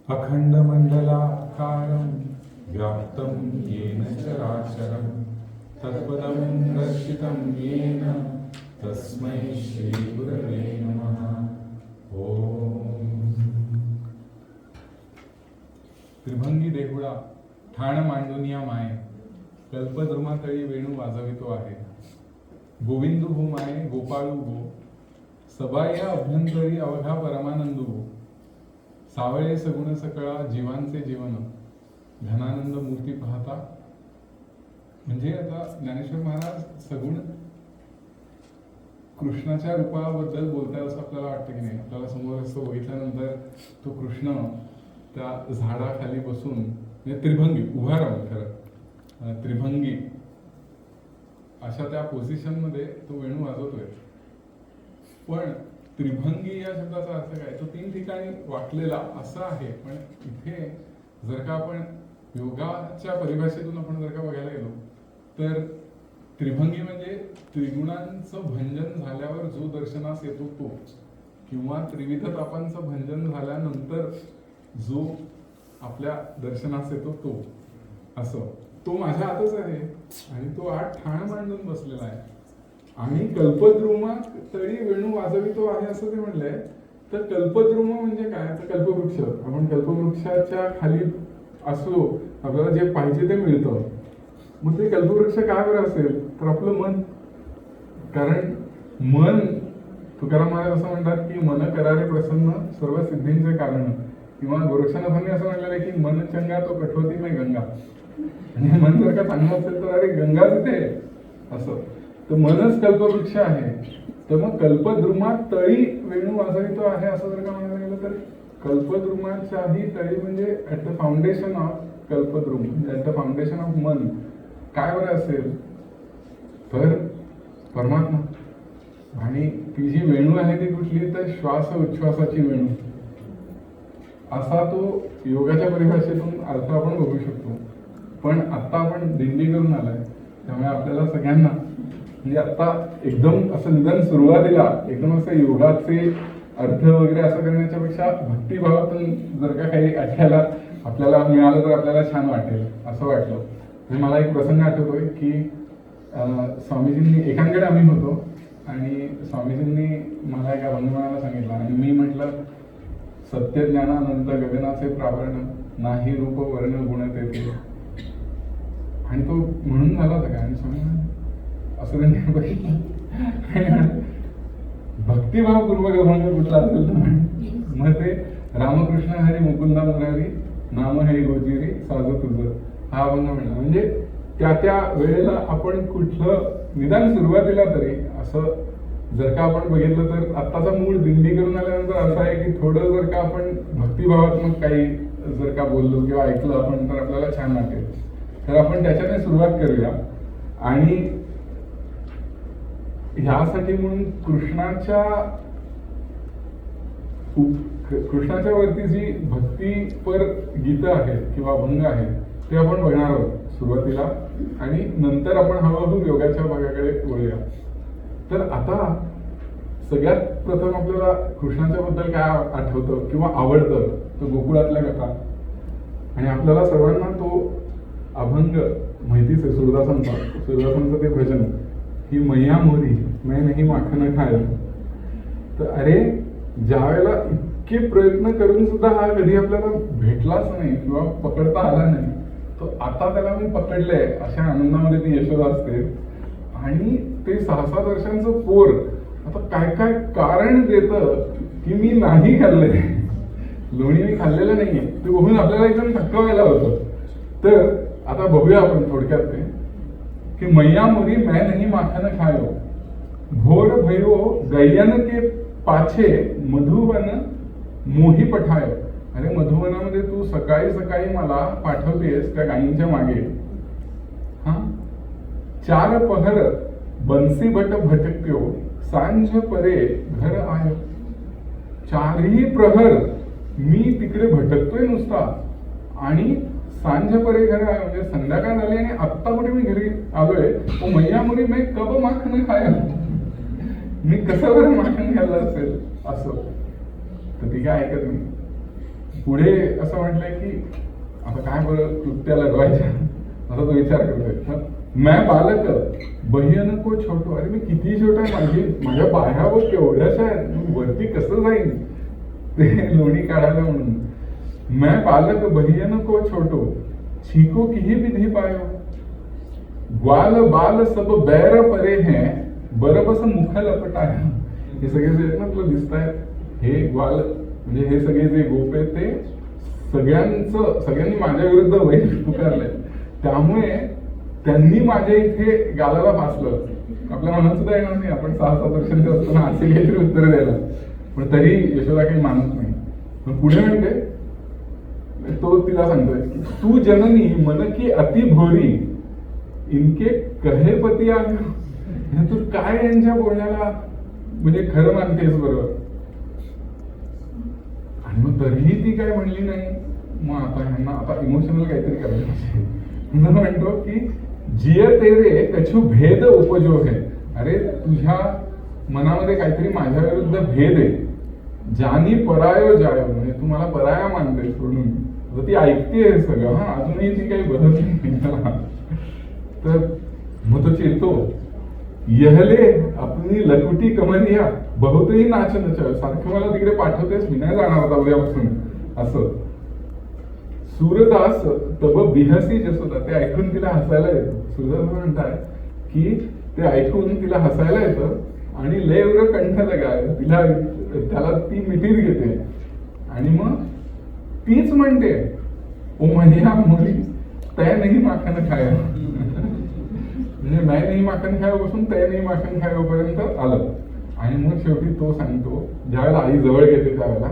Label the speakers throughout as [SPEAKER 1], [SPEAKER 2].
[SPEAKER 1] अखण्डमण्डलाकारं व्याप्तं येन चराचरं तत्पदं दर्शितं येन तस्मै श्रीगुरवे नमः. ओम. त्रिभंगी देहुळा ठाण मांडुनिया माये, कल्पद्रुमातळी वेणू वाजवितो आहे. गोविंदू हो माये गोपाळू गो, सबाह्य अभ्यंतरी अवघा परमानंदू गो. सावळे सगुण सकळा जीवांचे जीवन, घनानंद मूर्ती पाहता. म्हणजे आता ज्ञानेश्वर महाराज सगुण कृष्णाच्या रूपाबद्दल बोलताय असं आपल्याला वाटतं की नाही. आपल्याला समोर असं बघितल्यानंतर तो कृष्ण त्या झाडाखाली बसून म्हणजे त्रिभंगी उभा राहून, खरं त्रिभंगी अशा त्या पोझिशन मध्ये तो वेणू वाजवतोय. पण त्रिभंगी या शब्दाचा अर्थ काय, तो 3 ठिकाणी वाटलेला असा आहे. पण इथे जर का आपण योगाच्या परिभाषेतून आपण जर का बघायला गेलो तर त्रिभंगी म्हणजे त्रिगुणांचं भंजन झाल्यावर जो दर्शनास येतो तो, किंवा त्रिविध तापांचं भंजन झाल्यानंतर जो आपल्या दर्शनास येतो तो, असं तो माझ्या हातच आहे आणि तो आत ठाण मांडून बसलेला आहे. आणि कल्पद्रुमा तळी वेणू वाजवितो आहे असं ते म्हणलंय. तर कल्पद्रुम म्हणजे काय, तर कल्पवृक्ष. आपण कल्पवृक्षाच्या खाली असलो आपल्याला जे पाहिजे ते मिळतं. मग ते कल्पवृक्ष काय बरं असेल, तर आपलं मन. कारण मन, तुकाराम महाराज असं म्हणतात की मन करारे प्रसन्न सर्व सिद्धींचे कारण. किंवा गोरक्षनाथांनी असं म्हणलेलं आहे की मन चंगा तो कठवती में गंगा. आणि मन जर का चांगलं असेल तर अरे गंगाच इथे असं. तर मनच कल्पवृक्ष आहे. तर मग कल्पद्रुमात तळी वेणू वाजवितो आहे असं जर का म्हणायला गेलं तर कल्पद्रुमाच्याही तळी म्हणजे at the foundation of कल्पद्रुम, at the foundation of मन काय बरं असेल, तर परमात्मा. आणि ती जी वेणू आहे ती कुठली, तर श्वास उच्छ्वासाची वेणू असा तो योगाच्या परिभाषेतून अर्थ आपण बघू शकतो. पण आता आपण दिंडी करून आलाय त्यामुळे आपल्याला सगळ्यांना म्हणजे आता एकदम असं निदान सुरुवातीला एकदम असं योगाचे अर्थ वगैरे असं करण्याच्या पेक्षा भक्तिभावातून जर का काही ऐकायला आपल्याला मिळालं तर आपल्याला छान वाटेल असं वाटलं. म्हणजे मला एक प्रसंग आठवतोय की स्वामीजींनी एकांकडे आम्ही होतो आणि स्वामीजींनी मला एका अभंगमाळाला सांगितलं आणि मी म्हटलं, सत्य ज्ञानानंत गगनाचे प्रावरण, नाही रूप वर्ण गुण तेथे. आणि तो म्हणून झाला सगळा. आणि स्वामी असं त्यांनी बघितलं भक्तिभावपूर्वक अभंग कुठला असेल तर मग ते रामकृष्ण हरी मुकुंदा मुरारी नाम हे गोजिरी साज तुझं हा अभंग म्हणला. म्हणजे त्या वेळेला आपण कुठलं निदान सुरुवातीला तरी असं जर का आपण बघितलं तर आत्ताचा मूळ दिंडी करून आल्यानंतर असं आहे की थोडं जर का आपण भक्तिभावात्मक काही जर का बोललो किंवा ऐकलं आपण तर आपल्याला छान वाटेल. तर आपण त्याच्याने सुरुवात करूया. आणि ह्यासाठी म्हणून कृष्णाच्या वरती जी भक्तीपर गीतं आहेत किंवा अभंग आहेत ते आपण बघणार आहोत सुरुवातीला. आणि नंतर आपण हळूहळू योगाच्या भागाकडे वळूया. तर आता सगळ्यात प्रथम आपल्याला कृष्णाच्या बद्दल काय आठवतं किंवा आवडतं, तो गोकुळातल्या कथा. आणि आपल्याला सर्वांना तो अभंग माहितीच आहे सूरदासांचं ते भजन की मैया मोरी मैं नहीं माखन खाय. तर अरे ज्या वेळेला इतके प्रयत्न करून सुद्धा हा कधी आपल्याला भेटलाच नाही किंवा पकडता आला नाही, तो आता त्याला मी पकडलंय अशा आनंदामध्ये ती यशोदा असते. आणि ते 6-7 वर्षांचं पोर आता काय काय कारण देतं की मी नाही खाल्लंय, लोणी मी खाल्लेलं नाहीये, ते बघून आपल्याला एकदम धक्का व्हायला होतं. तर आता बघूया आपण थोडक्यात ते की मैया मोरी मैं नहीं माखन खायो, घोर भयो गैयन के पाछे मधुवन मोही पठायो. अरे मधुवनामध्ये तू सकाळी सकाळी मला पाठवतेस त्या गायींच्या मागे. हा 4 पहर बंसी भट भटक्यो, सांझ परे घर आयो. 4ही प्रहर मी तिकडे भटकतोय नुसता आणि सांझ परे घर आयो म्हणजे संध्याकाळ झाली आणि आत्ता कुठे मी घरी आलोय. मैया मुली मी कब माखन खाया, मी कसं बरं माखन खाल्लं असेल असं. तर ती काय ऐकत नाही. पुढे असं म्हटलंय की आता काय बरं क्लुप्त्या लढवायच्या असा तो विचार करतोय. मैं बालक बहिण को छोटो. अरे मी किती छोटा आहे, माझ्या बाह्या व केवढ्याशा आहेत, वरती कसं जाईन ते लोणी काढायला म्हणून. मैं बालक बहिण को छोटो छीको किही विधी पायो. ग्वाल बाल सब बैर परे हैं बरबस मुख लपटाया. हे सगळे जे ना तुला दिसत आहेत हे ग्वाल म्हणजे हे सगळे जे गोप आहेत ते सगळ्यांनी माझ्या विरुद्ध वैर पुकारलंय. त्यामुळे त्यांनी माझ्या इथे गालाला फासलं. आपल्या मनात सुद्धा येणार नाही आपण 6-7 वर्षांचे असताना असे काहीतरी उत्तर द्यायला, पण तरी यशोदा काही मानत नाही. पण पुढे म्हणते तो तिला सांगतोय की तू जननी मन की अति भोरी इनके कहे पती आहे. तू काय यांच्या बोलण्याला म्हणजे खरं मानतेस बरोबर. आणि मग तरीही ती काय म्हणली नाही. मग आता ह्यांना आता इमोशनल काहीतरी करायला पाहिजे. म्हणतो की जिय तेरे कछु भेद उपजो है. अरे तुझ्या मनामध्ये काहीतरी माझ्या विरुद्ध भेद आहे. जानी परायो जायो म्हणजे तू मला पराया मानते सोडून. ती ऐकते हे सगळं. हा अजूनही ती काही बदलत नाही. तर मग तो चिडतो. यहले आपली लकुटी कमरिया बहुतही नाचन सारखं मला तिकडे पाठवतेस, मी नाही जाणार आता उद्यापासून असं. सूरदास तब बिहसी जसोदा. ते ऐकून तिला हसायला येतं. सूरदास म्हणताय की ते ऐकून तिला हसायला येतं आणि लय एवढं कंठ लगाय तिला त्याला ती मिठीत घेते आणि मग तीच म्हणते ओ महिया मुली तय नाही माखन खाया. म्हणजे मैं नाही माखन खायो बसून तय नाही माखन खायो पर्यंत आलं. आणि मग शेवटी तो सांगतो ज्यावेळेला आई जवळ घेते त्यावेळेला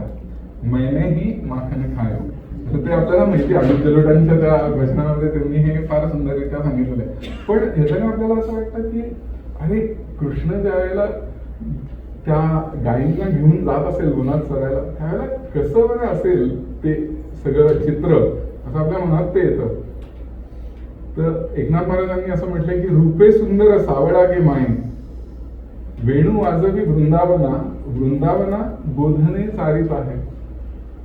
[SPEAKER 1] मैंने ही माखन खायो. तर ते आपल्याला माहिती आहे जलोटांच्या त्या भजनामध्ये त्यांनी हे फार सुंदररित्या सांगितलेलं आहे. पण ह्याच्याने आपल्याला असं वाटतं की अरे कृष्ण ज्या वेळेला त्या गायींना घेऊन जात असेल वनात चरायला त्यावेळेला कसं बरं असेल ते सगळं चित्र असं आपल्या मनात ते येतं. तर एकनाथ महाराजांनी असं म्हटलंय की रूपे सुंदर सावळा गे माय वेणू वाजवी वृंदावना वृंदावना बोधने चारित आहे.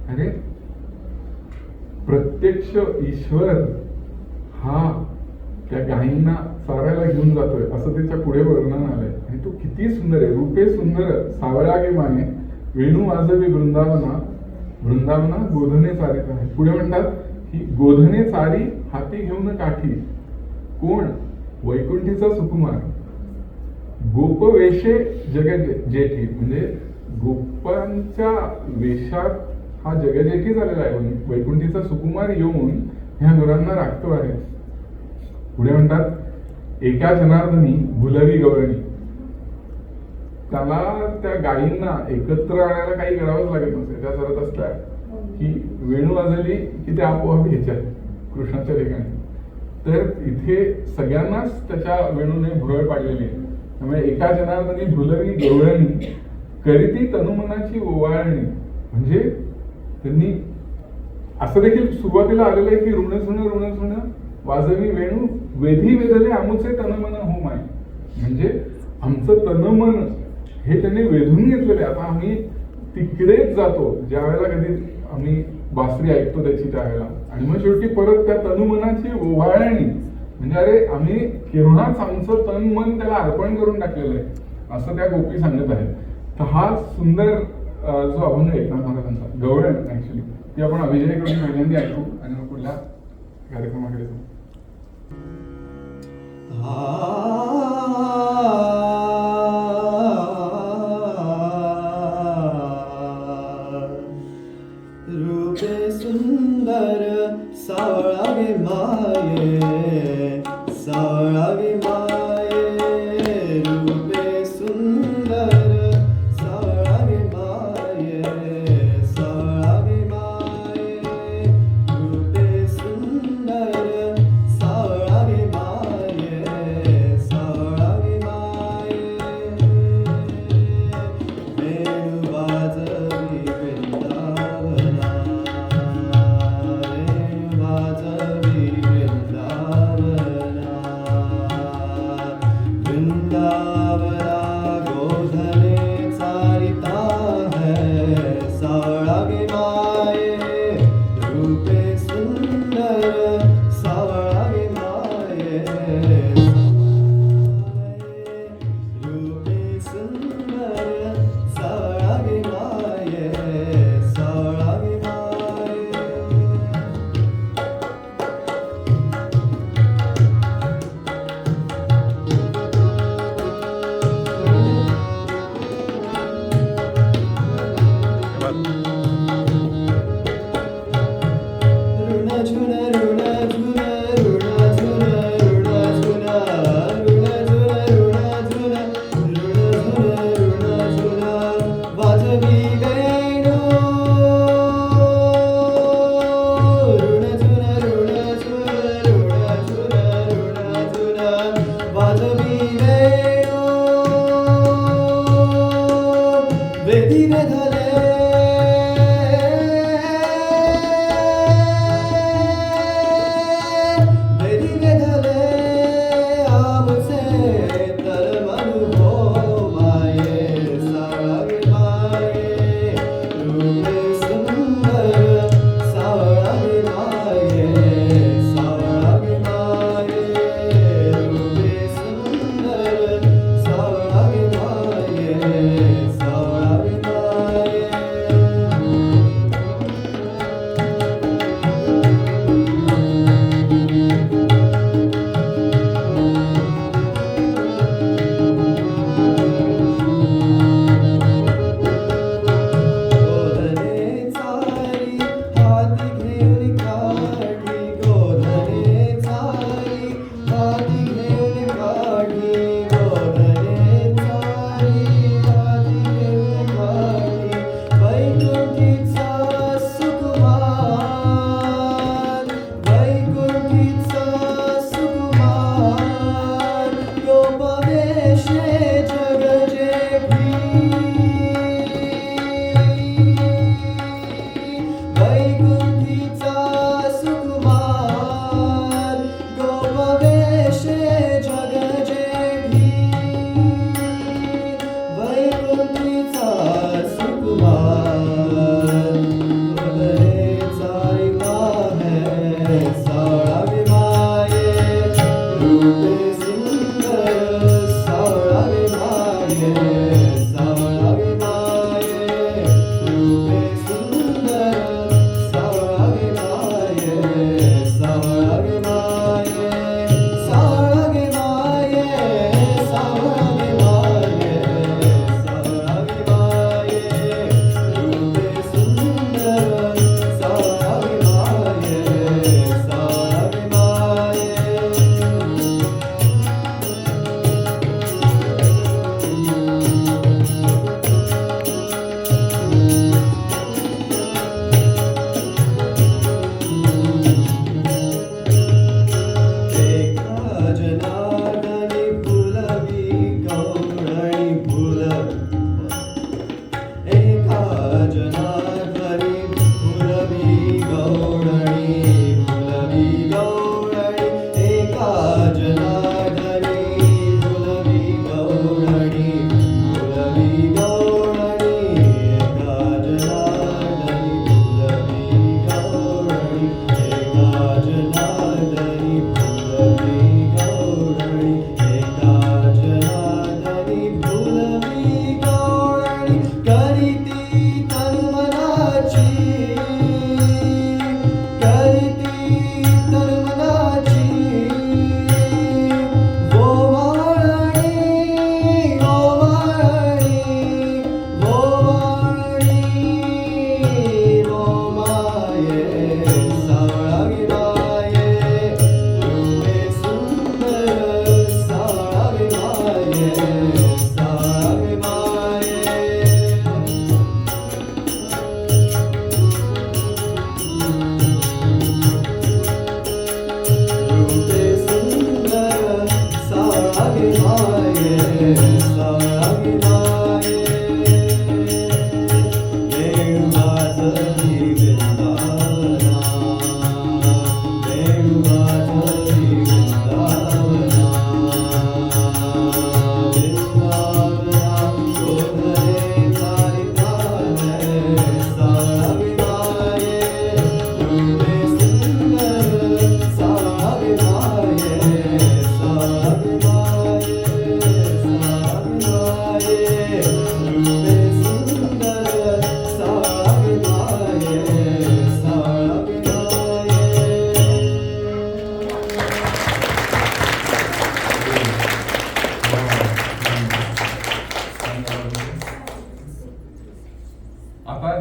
[SPEAKER 1] अरे प्रत्यक्ष ईश्वर हा त्या गायींना चारायला घेऊन जातोय असं त्याच्या पुढे वर्णन आलंय. आणि तो किती सुंदर आहे. रूपे सुंदर सावळा गे माने वेणू वाजवी वृंदावना वृंदावना गोधने चारित आहे. पुढे म्हणतात की गोधने चारी हाती घेऊन काठी कोण वैकुंठीचा सुकुमार. गोप वेशे जगजेठी म्हणजे गोपांच्या वेशात हा जगजेठी झालेला आहे. वैकुंठीचा सुकुमार येऊन ह्या गुरांना राखतो आहे. पुढे म्हणतात एका जनार्दनी भुलवी गवळणी. त्याला त्या गायींना एकत्र आणायला काही करावंच लागत नसते. त्या सरत असतात की वेणू वाजली की ते आपोआप ह्याच्यात कृष्णाच्या ठिकाणी. तर इथे सगळ्यांनाच त्याच्या वेणूने भुरळ पाडलेली आहे. त्यामुळे एका जनार्दनी भुलवी गवळणी करीती तनुमनाची ओवाळणी. म्हणजे त्यांनी असं देखील सुरुवातीला आलेलं आहे की ऋण वाजवी वेणू वेधी वेधले आमुचे तनमन हो माय. म्हणजे आमचं तनमन हे त्यांनी वेधून घेतलेलं आहे. आता आम्ही तिकडेच जातो ज्या वेळेला कधी आम्ही बासरी ऐकतो त्याची त्यावेळेला. आणि मग शेवटी परत त्या तनुमनाची ओवाळणी म्हणजे अरे आम्ही केव्हाच आमचं तन मन त्याला अर्पण करून टाकलेलं आहे असं त्या गोपी सांगत आहेत. तर हा सुंदर जो अभंग एकनाथ महाराजांचा गवळण ऍक्च्युली ती आपण अभिजयकडून पहिल्यांदा ऐकू आणि मग पुढल्या कार्यक्रमाकडे जाऊ.
[SPEAKER 2] रूपे सुंदर सावळा गे माये सावळा गे माये रूपे सुंदर सावळा गे माये सावळा गे माये रूपे सुंदर सावळा गे माये सावळा गे माये वेणू वाजवी वृंदावना वेणू वाजवी वृंदावना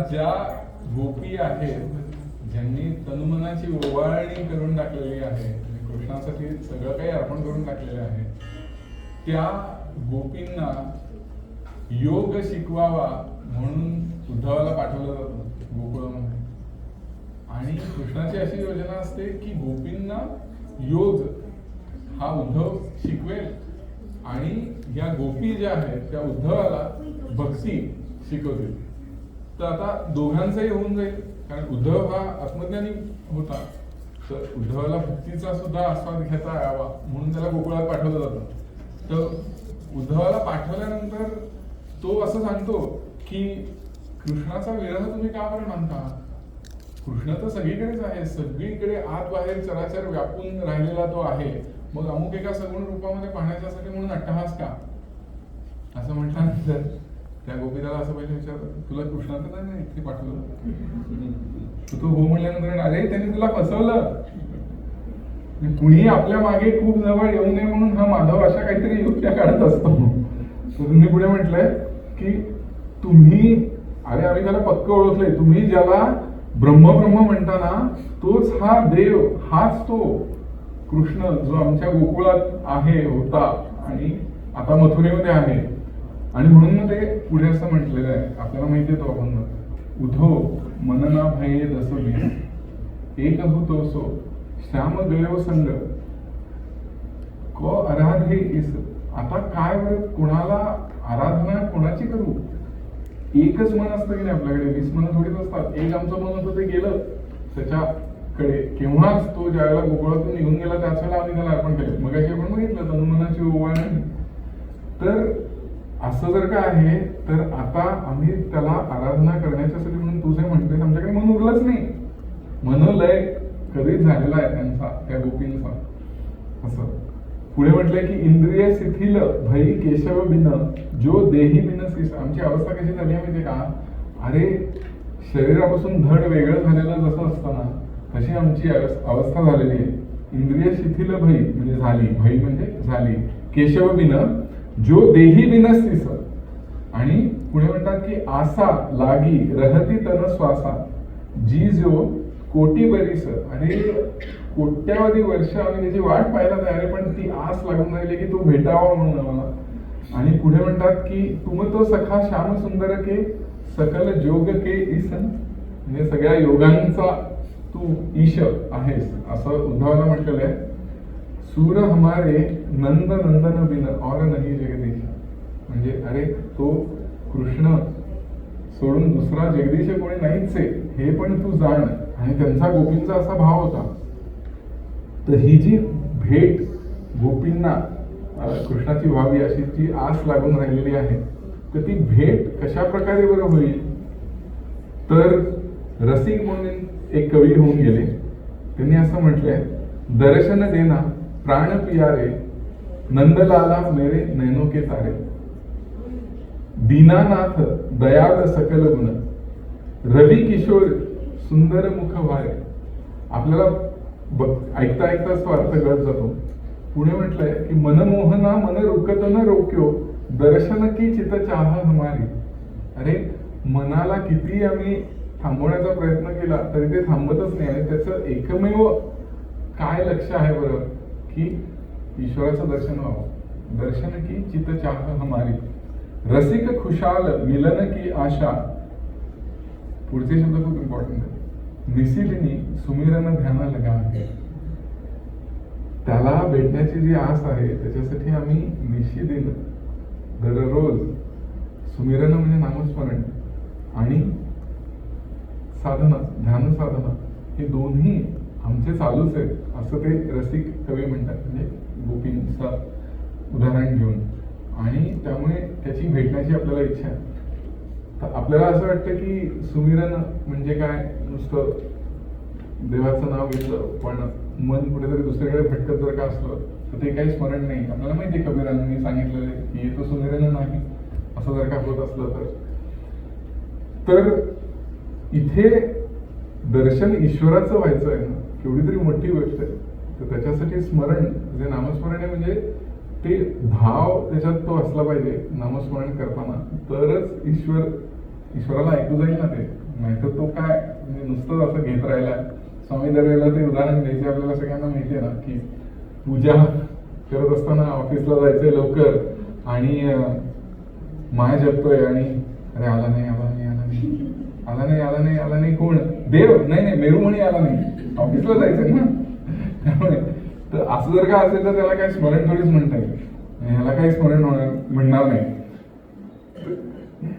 [SPEAKER 1] ज्या गोपी आहेत ज्यांनी तनुमनाची ओवाळणी करून टाकलेली आहे, कृष्णासाठी सगळं काही अर्पण करून टाकलेलं आहे, त्या गोपींना योग शिकवावा म्हणून उद्धवाला पाठवलं जातं गोकुळामध्ये. आणि कृष्णाची अशी योजना असते की गोपींना योग हा उद्धव शिकवेल आणि या गोपी ज्या आहेत त्या उद्धवाला भक्ती शिकवतील. तर आता दोघांचंही होऊन जाईल, कारण उद्धव हा आत्मज्ञानी होता, तर उद्धवाला भक्तीचा सुद्धा आस्वाद घेता यावा म्हणून त्याला गोकुळात पाठवलं जातं. तर उद्धवाला पाठवल्यानंतर तो असं सांगतो की कृष्णाचा विरह तुम्ही का बरं मानता? कृष्ण तर सगळीकडेच आहे, सगळीकडे आत बाहेर चराचर व्यापून राहिलेला तो आहे, मग अमुक एका सगुण रूपामध्ये पाहण्याच्यासाठी म्हणून अट्टहास का? असं म्हटल्यानंतर त्या गोपीताला असं पहिले विचारलं, तुला कृष्णाचं नाही इथे पाठवलं? तू हो म्हणल्यानंतर अरे त्यांनी तुला फसवलं, कुणी आपल्या मागे खूप जवळ येऊ नये म्हणून हा माधव अशा काहीतरी युक्त्या काढत असतो. तुम्ही पुढे म्हटलंय की तुम्ही, अरे आम्ही त्याला पक्क ओळखलंय, तुम्ही ज्याला ब्रह्म ब्रह्म म्हणताना तोच हा देव, हाच तो कृष्ण जो आमच्या गोकुळात आहे, होता आणि आता मथुरेमध्ये आहे. आणि म्हणून मग ते पुढे असं म्हटलेलं आहे, आपल्याला माहिती आहे तो अभंग, उधो मनना भये दसबी एक होतोसो श्याम गयो संग को आराधे इस. आता काय बरं, कोणाला आराधना कोणाची करू? एकच मन असतं की नाही आपल्याकडे, 20 मन थोडीच असतात. एक आमचं मन होतं ते गेलं त्याच्याकडे, केव्हाच तो ज्यावेळेला गोकुळातून निघून गेला त्याच वेळेला आम्ही त्याला अर्पण केलं. मग अशी आपण बघितलं तनुमनाची ओवाळणी. तर असं जर का आहे तर आता आम्ही त्याला आराधना करण्याच्यासाठी म्हणून तू जे म्हणतेस आमच्याकडे मन उरलंच नाही. मनोलय कधीच झालेला आहे त्यांचा, त्या गोपींचा. असं पुढे म्हटलंय की इंद्रिय शिथिल भई केशव बिन जो देही बिनसीस. आमची अवस्था कशी झाली आहे माहितीये का? अरे शरीरापासून धड वेगळं झालेलं जसं असतं ना, तशी आमची अवस्था झालेली आहे. इंद्रिय शिथिल भई म्हणजे झाली, भई म्हणजे झाली, केशव बिन जो देही बिनसीस. आणि पुढे म्हणतात की आसा लागी रहती तन श्वासा जी जो कोटी बरीस. अरे कोट्यावधी वर्ष आम्ही त्याची वाट पाहायला तयार आहे, पण ती आस लागून राहिली की तो भेटावा म्हणून आम्हाला. आणि पुढे म्हणतात की तुम तो सखा श्याम सुंदर के सकल जोग के ईसन. म्हणजे सगळ्या योगांचा तू ईश आहेस असं उद्धवाला म्हटलेलं आहे. सूर हमारे नंद नंदन बिन और नहीं जगदीश. म्हणजे अरे तो कृष्ण सोडून दुसरा जगदीश कोणी नाहीच आहे हे पण तू जाण. आणि त्यांचा गोपींचा असा भाव होता. तर ही जी भेट गोपींना कृष्णाची व्हावी अशी जी आस लागून राहिलेली आहे, तर ती भेट कशा प्रकारे बरं होईल? तर रसिक म्हणून एक कवी होऊन गेले, त्यांनी असं म्हटलंय, दर्शन देना प्राण पियारे नंदलाला मेरे नैनो के तारे. दीनानाथ दयाल सकल गुण रवि किशोर सुंदर मुख वारे. आपल्याला ऐकता ऐकता तो अर्थ कळत जातो. पुढे म्हटलंय की मनमोहना मन रुकत न रोक्यो दर्शन की चित चाह हमारी. अरे मनाला किती आम्ही थांबवण्याचा प्रयत्न केला तरी ते थांबतच नाही. आणि त्याचं एकमेव काय लक्ष आहे बरं, की ईश्वराचं दर्शन व्हावं. दर्शन की चित चाह हमारी रसिक खुशाल मिलन की आशा. पुढचे शब्द खूप इम्पॉर्टंट आहे. निसिलिनी सुमिरन ध्याना लगा. त्याला भेटण्याची जी आस आहे त्याच्यासाठी आम्ही निशिदिन दररोज सुमिरन म्हणजे नामस्मरण आणि साधना, ध्यान साधना हे दोन्ही आमचे चालूच आहेत असं ते रसिक कवी म्हणतात. म्हणजे गोपींचा उदाहरण घेऊन. आणि त्यामुळे त्याची भेटण्याची आपल्याला इच्छा आहे. तर आपल्याला असं वाटतं की सुमिरन म्हणजे काय, नुसतं देवाचं नाव घेतलं पण मन कुठेतरी दुसरीकडे भटकत जर का असलं तर ते काही स्मरण नाही. आपल्याला माहिती आहे कबीरांनी सांगितलेलं की हे तो सुमिरन नाही असं जर का होत असलं तर इथे दर्शन ईश्वराचं व्हायचं आहे ना, केवढी तरी मोठी गोष्ट आहे. तर त्याच्यासाठी स्मरण जे नामस्मरण आहे म्हणजे ते भाव त्याच्यात तो असला पाहिजे नामस्मरण करताना, तरच ईश्वराला ऐकू जाईल ना ते. नाहीतर तो काय म्हणजे नुसतं असं घेत राहिला. स्वामी दर्याला ते उदाहरण द्यायचे आपल्याला सगळ्यांना माहिती आहे ना, की पूजा करत असताना ऑफिसला जायचंय लवकर आणि माया जपतोय आणि अरे आला नाही आला नाही आला नाही आला नाही आला नाही आला नाही. कोण? देव? नाही मेरुमणी आला नाही, ऑफिसला जायचंय ना. त्यामुळे तर असं जर का असेल तर त्याला काही स्मरण थोडीच म्हणता येईल, ह्याला काही स्मरण म्हणणार नाही.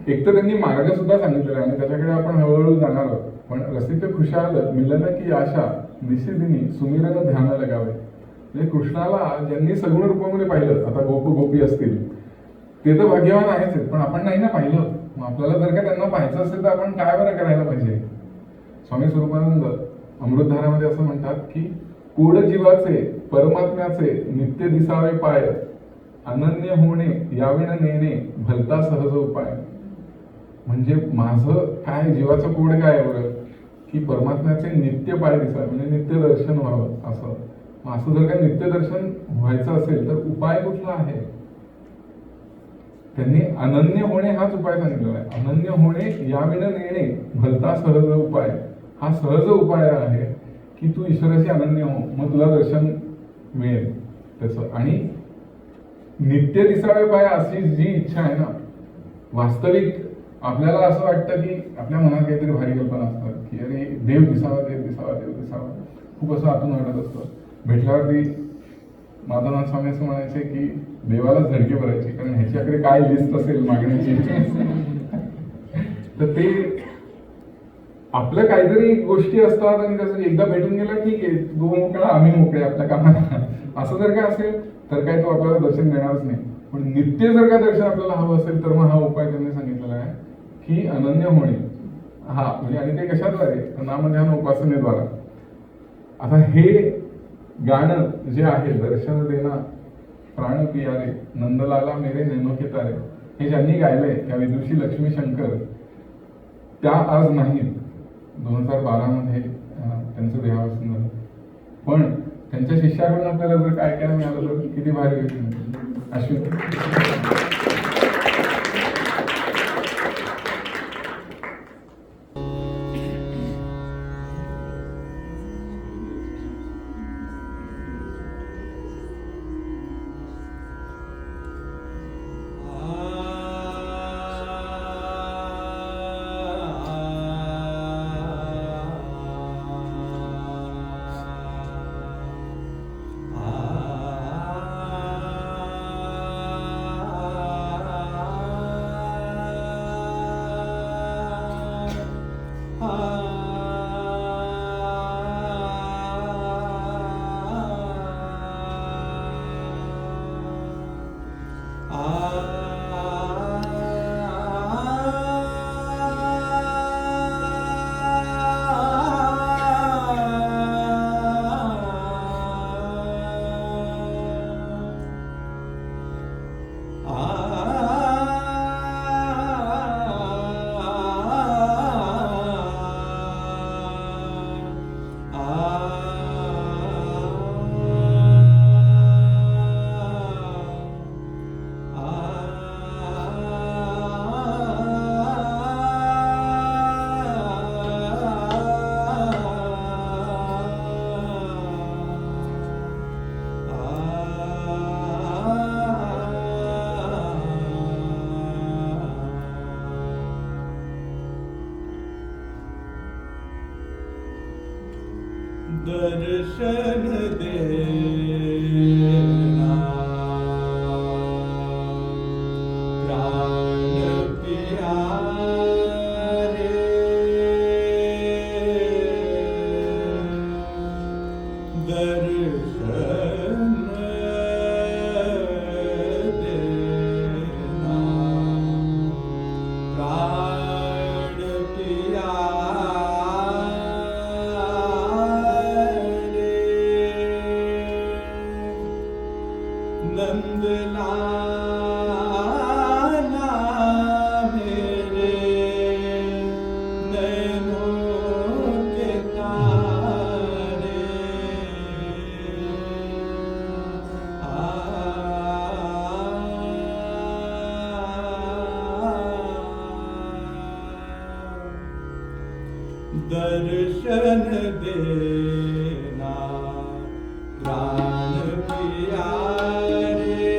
[SPEAKER 1] एक तर त्यांनी मार्ग सुद्धा सांगितलेला आहे आणि त्याच्याकडे आपण हळूहळू जाणार आहोत. पण रसिक खुशाल मिलन की आशा निशिदिनी सुमिरन ध्यान लगावे. म्हणजे कृष्णाला ज्यांनी सगुण रूपामध्ये पाहिलं, आता गोप गोपी असतील ते तर भाग्यवान आहेच, पण आपण नाही ना पाहिलं. मग आपल्याला जर का त्यांना पाहायचं असेल तर आपण काय बरं करायला पाहिजे. स्वामी स्वरूपानंद अमृतधारामध्ये असं म्हणतात की कोड जीवाचे परमात्म्याचे नित्य दिसावे पाय, अनन्य होणे याविण नेणे भलता सहज उपाय. म्हणजे माझं काय जीवाचं कोड काय आहे बरं, की परमात्म्याचे नित्य पाय दिसावे, म्हणजे नित्य दर्शन व्हावं असं. मग असं जर का नित्य दर्शन व्हायचं असेल तर उपाय कुठला आहे. त्यांनी अनन्य होणे हाच उपाय सांगितलेला आहे. अनन्य होणे याविण नेणे भलता सहज उपाय. हा सहज उपाय आहे की तू ईश्वराशी अनन्य हो, मग तुला दर्शन मिळेल तसं. आणि नित्य दिसावे पाय अशी जी इच्छा आहे ना, वास्तविक आपल्याला असं वाटतं की आपल्या मनात काहीतरी भारी कल्पना असतात की अरे देव दिसावा, देव दिसावा, देव दिसावा, खूप असं आतून वाटत असतं. भेटल्यावरती माधवनाथ स्वामी असं म्हणायचे की देवालाच धडके भरायचे, कारण ह्याच्याकडे काय लिस्ट असेल मागण्याची. तर ते आपलं काहीतरी गोष्टी असतात आणि कसं एकदा भेटून गेला ठीक आहे, तो मोकळा आम्ही मोकळे आपल्या कामाला, असं जर काय असेल तर काय तो आपल्याला दर्शन देणारच नाही. पण नित्य जर का दर्शन आपल्याला हवं असेल तर मग हा उपाय त्यांनी सांगितलेला आहे की अनन्य होणे. हा म्हणजे आणि ते कशाद्वारे, नामध्यान उपासनेद्वारा. आता हे गाणं जे आहे, दर्शन देना प्राण पियारे नंदलाला मेरे नैनो के तारे, हे ज्यांनी गायलंय त्या विदुषी लक्ष्मी शंकर, त्या आज नाहीत. 2012 मध्ये त्यांचं देहावसन झालं. पण त्यांच्या शिष्याकडून आपल्याला जर काय काय मिळालं तर किती भारी होईल. अश्विन
[SPEAKER 2] दर्शन देना प्राण प्यारे दर्शन देना प्राण प्यारे नंदलाला मेरे नैनों के तारे दर्शन देना प्राण प्यारे दर्शन देना प्राण प्यारे दर्शन देना प्राण प्यारे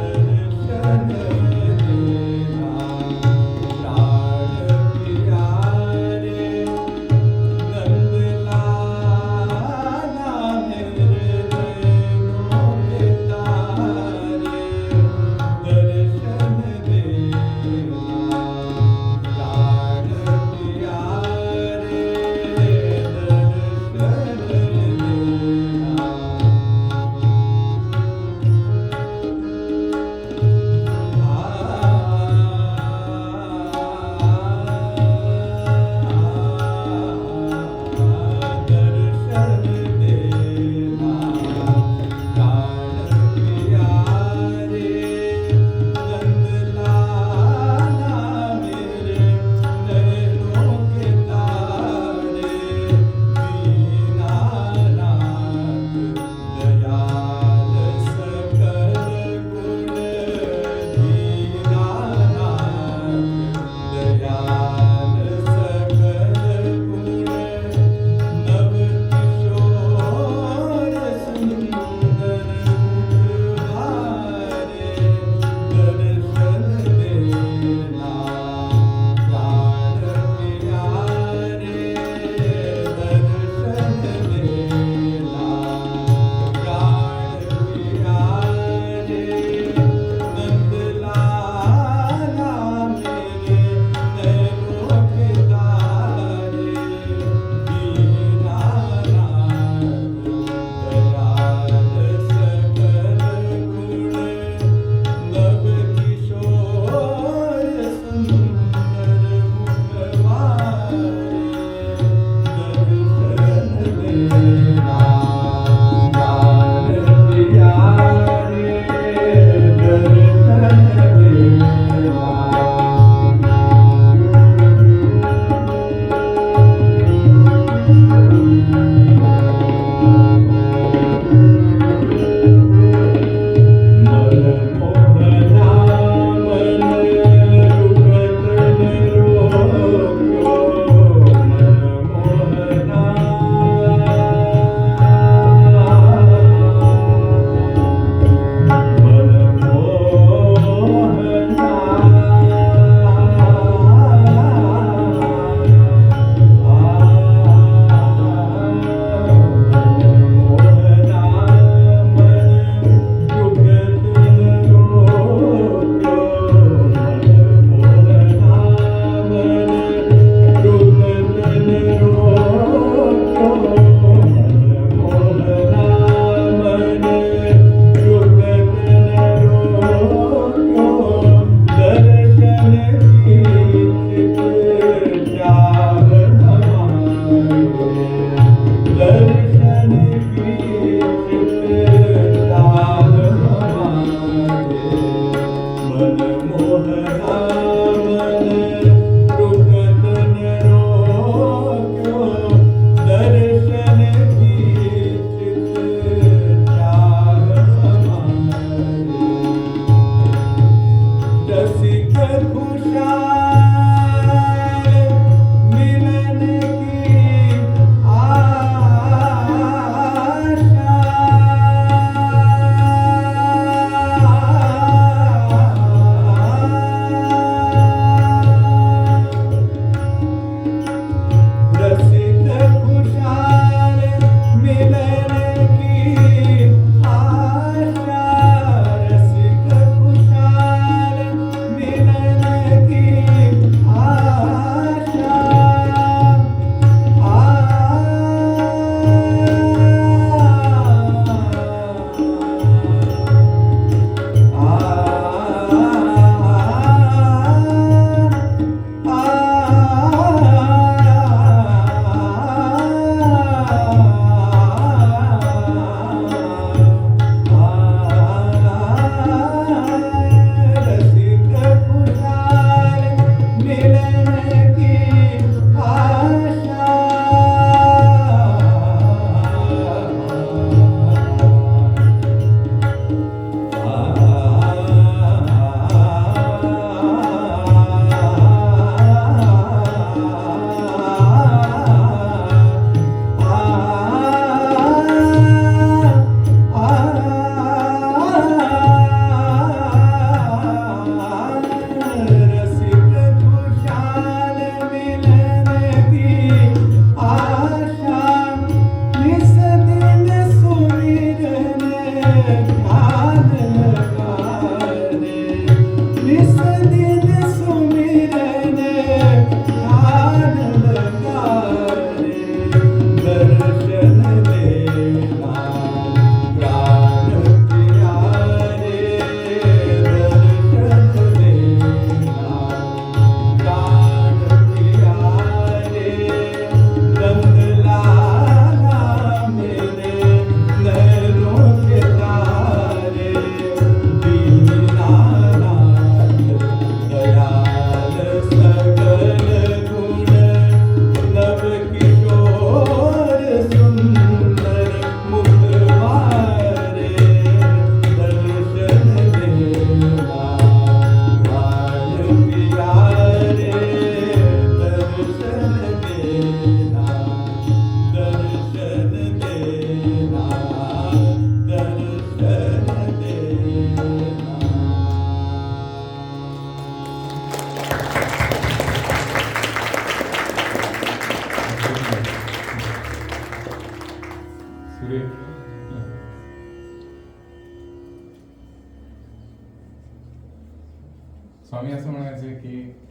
[SPEAKER 2] दर्शन देना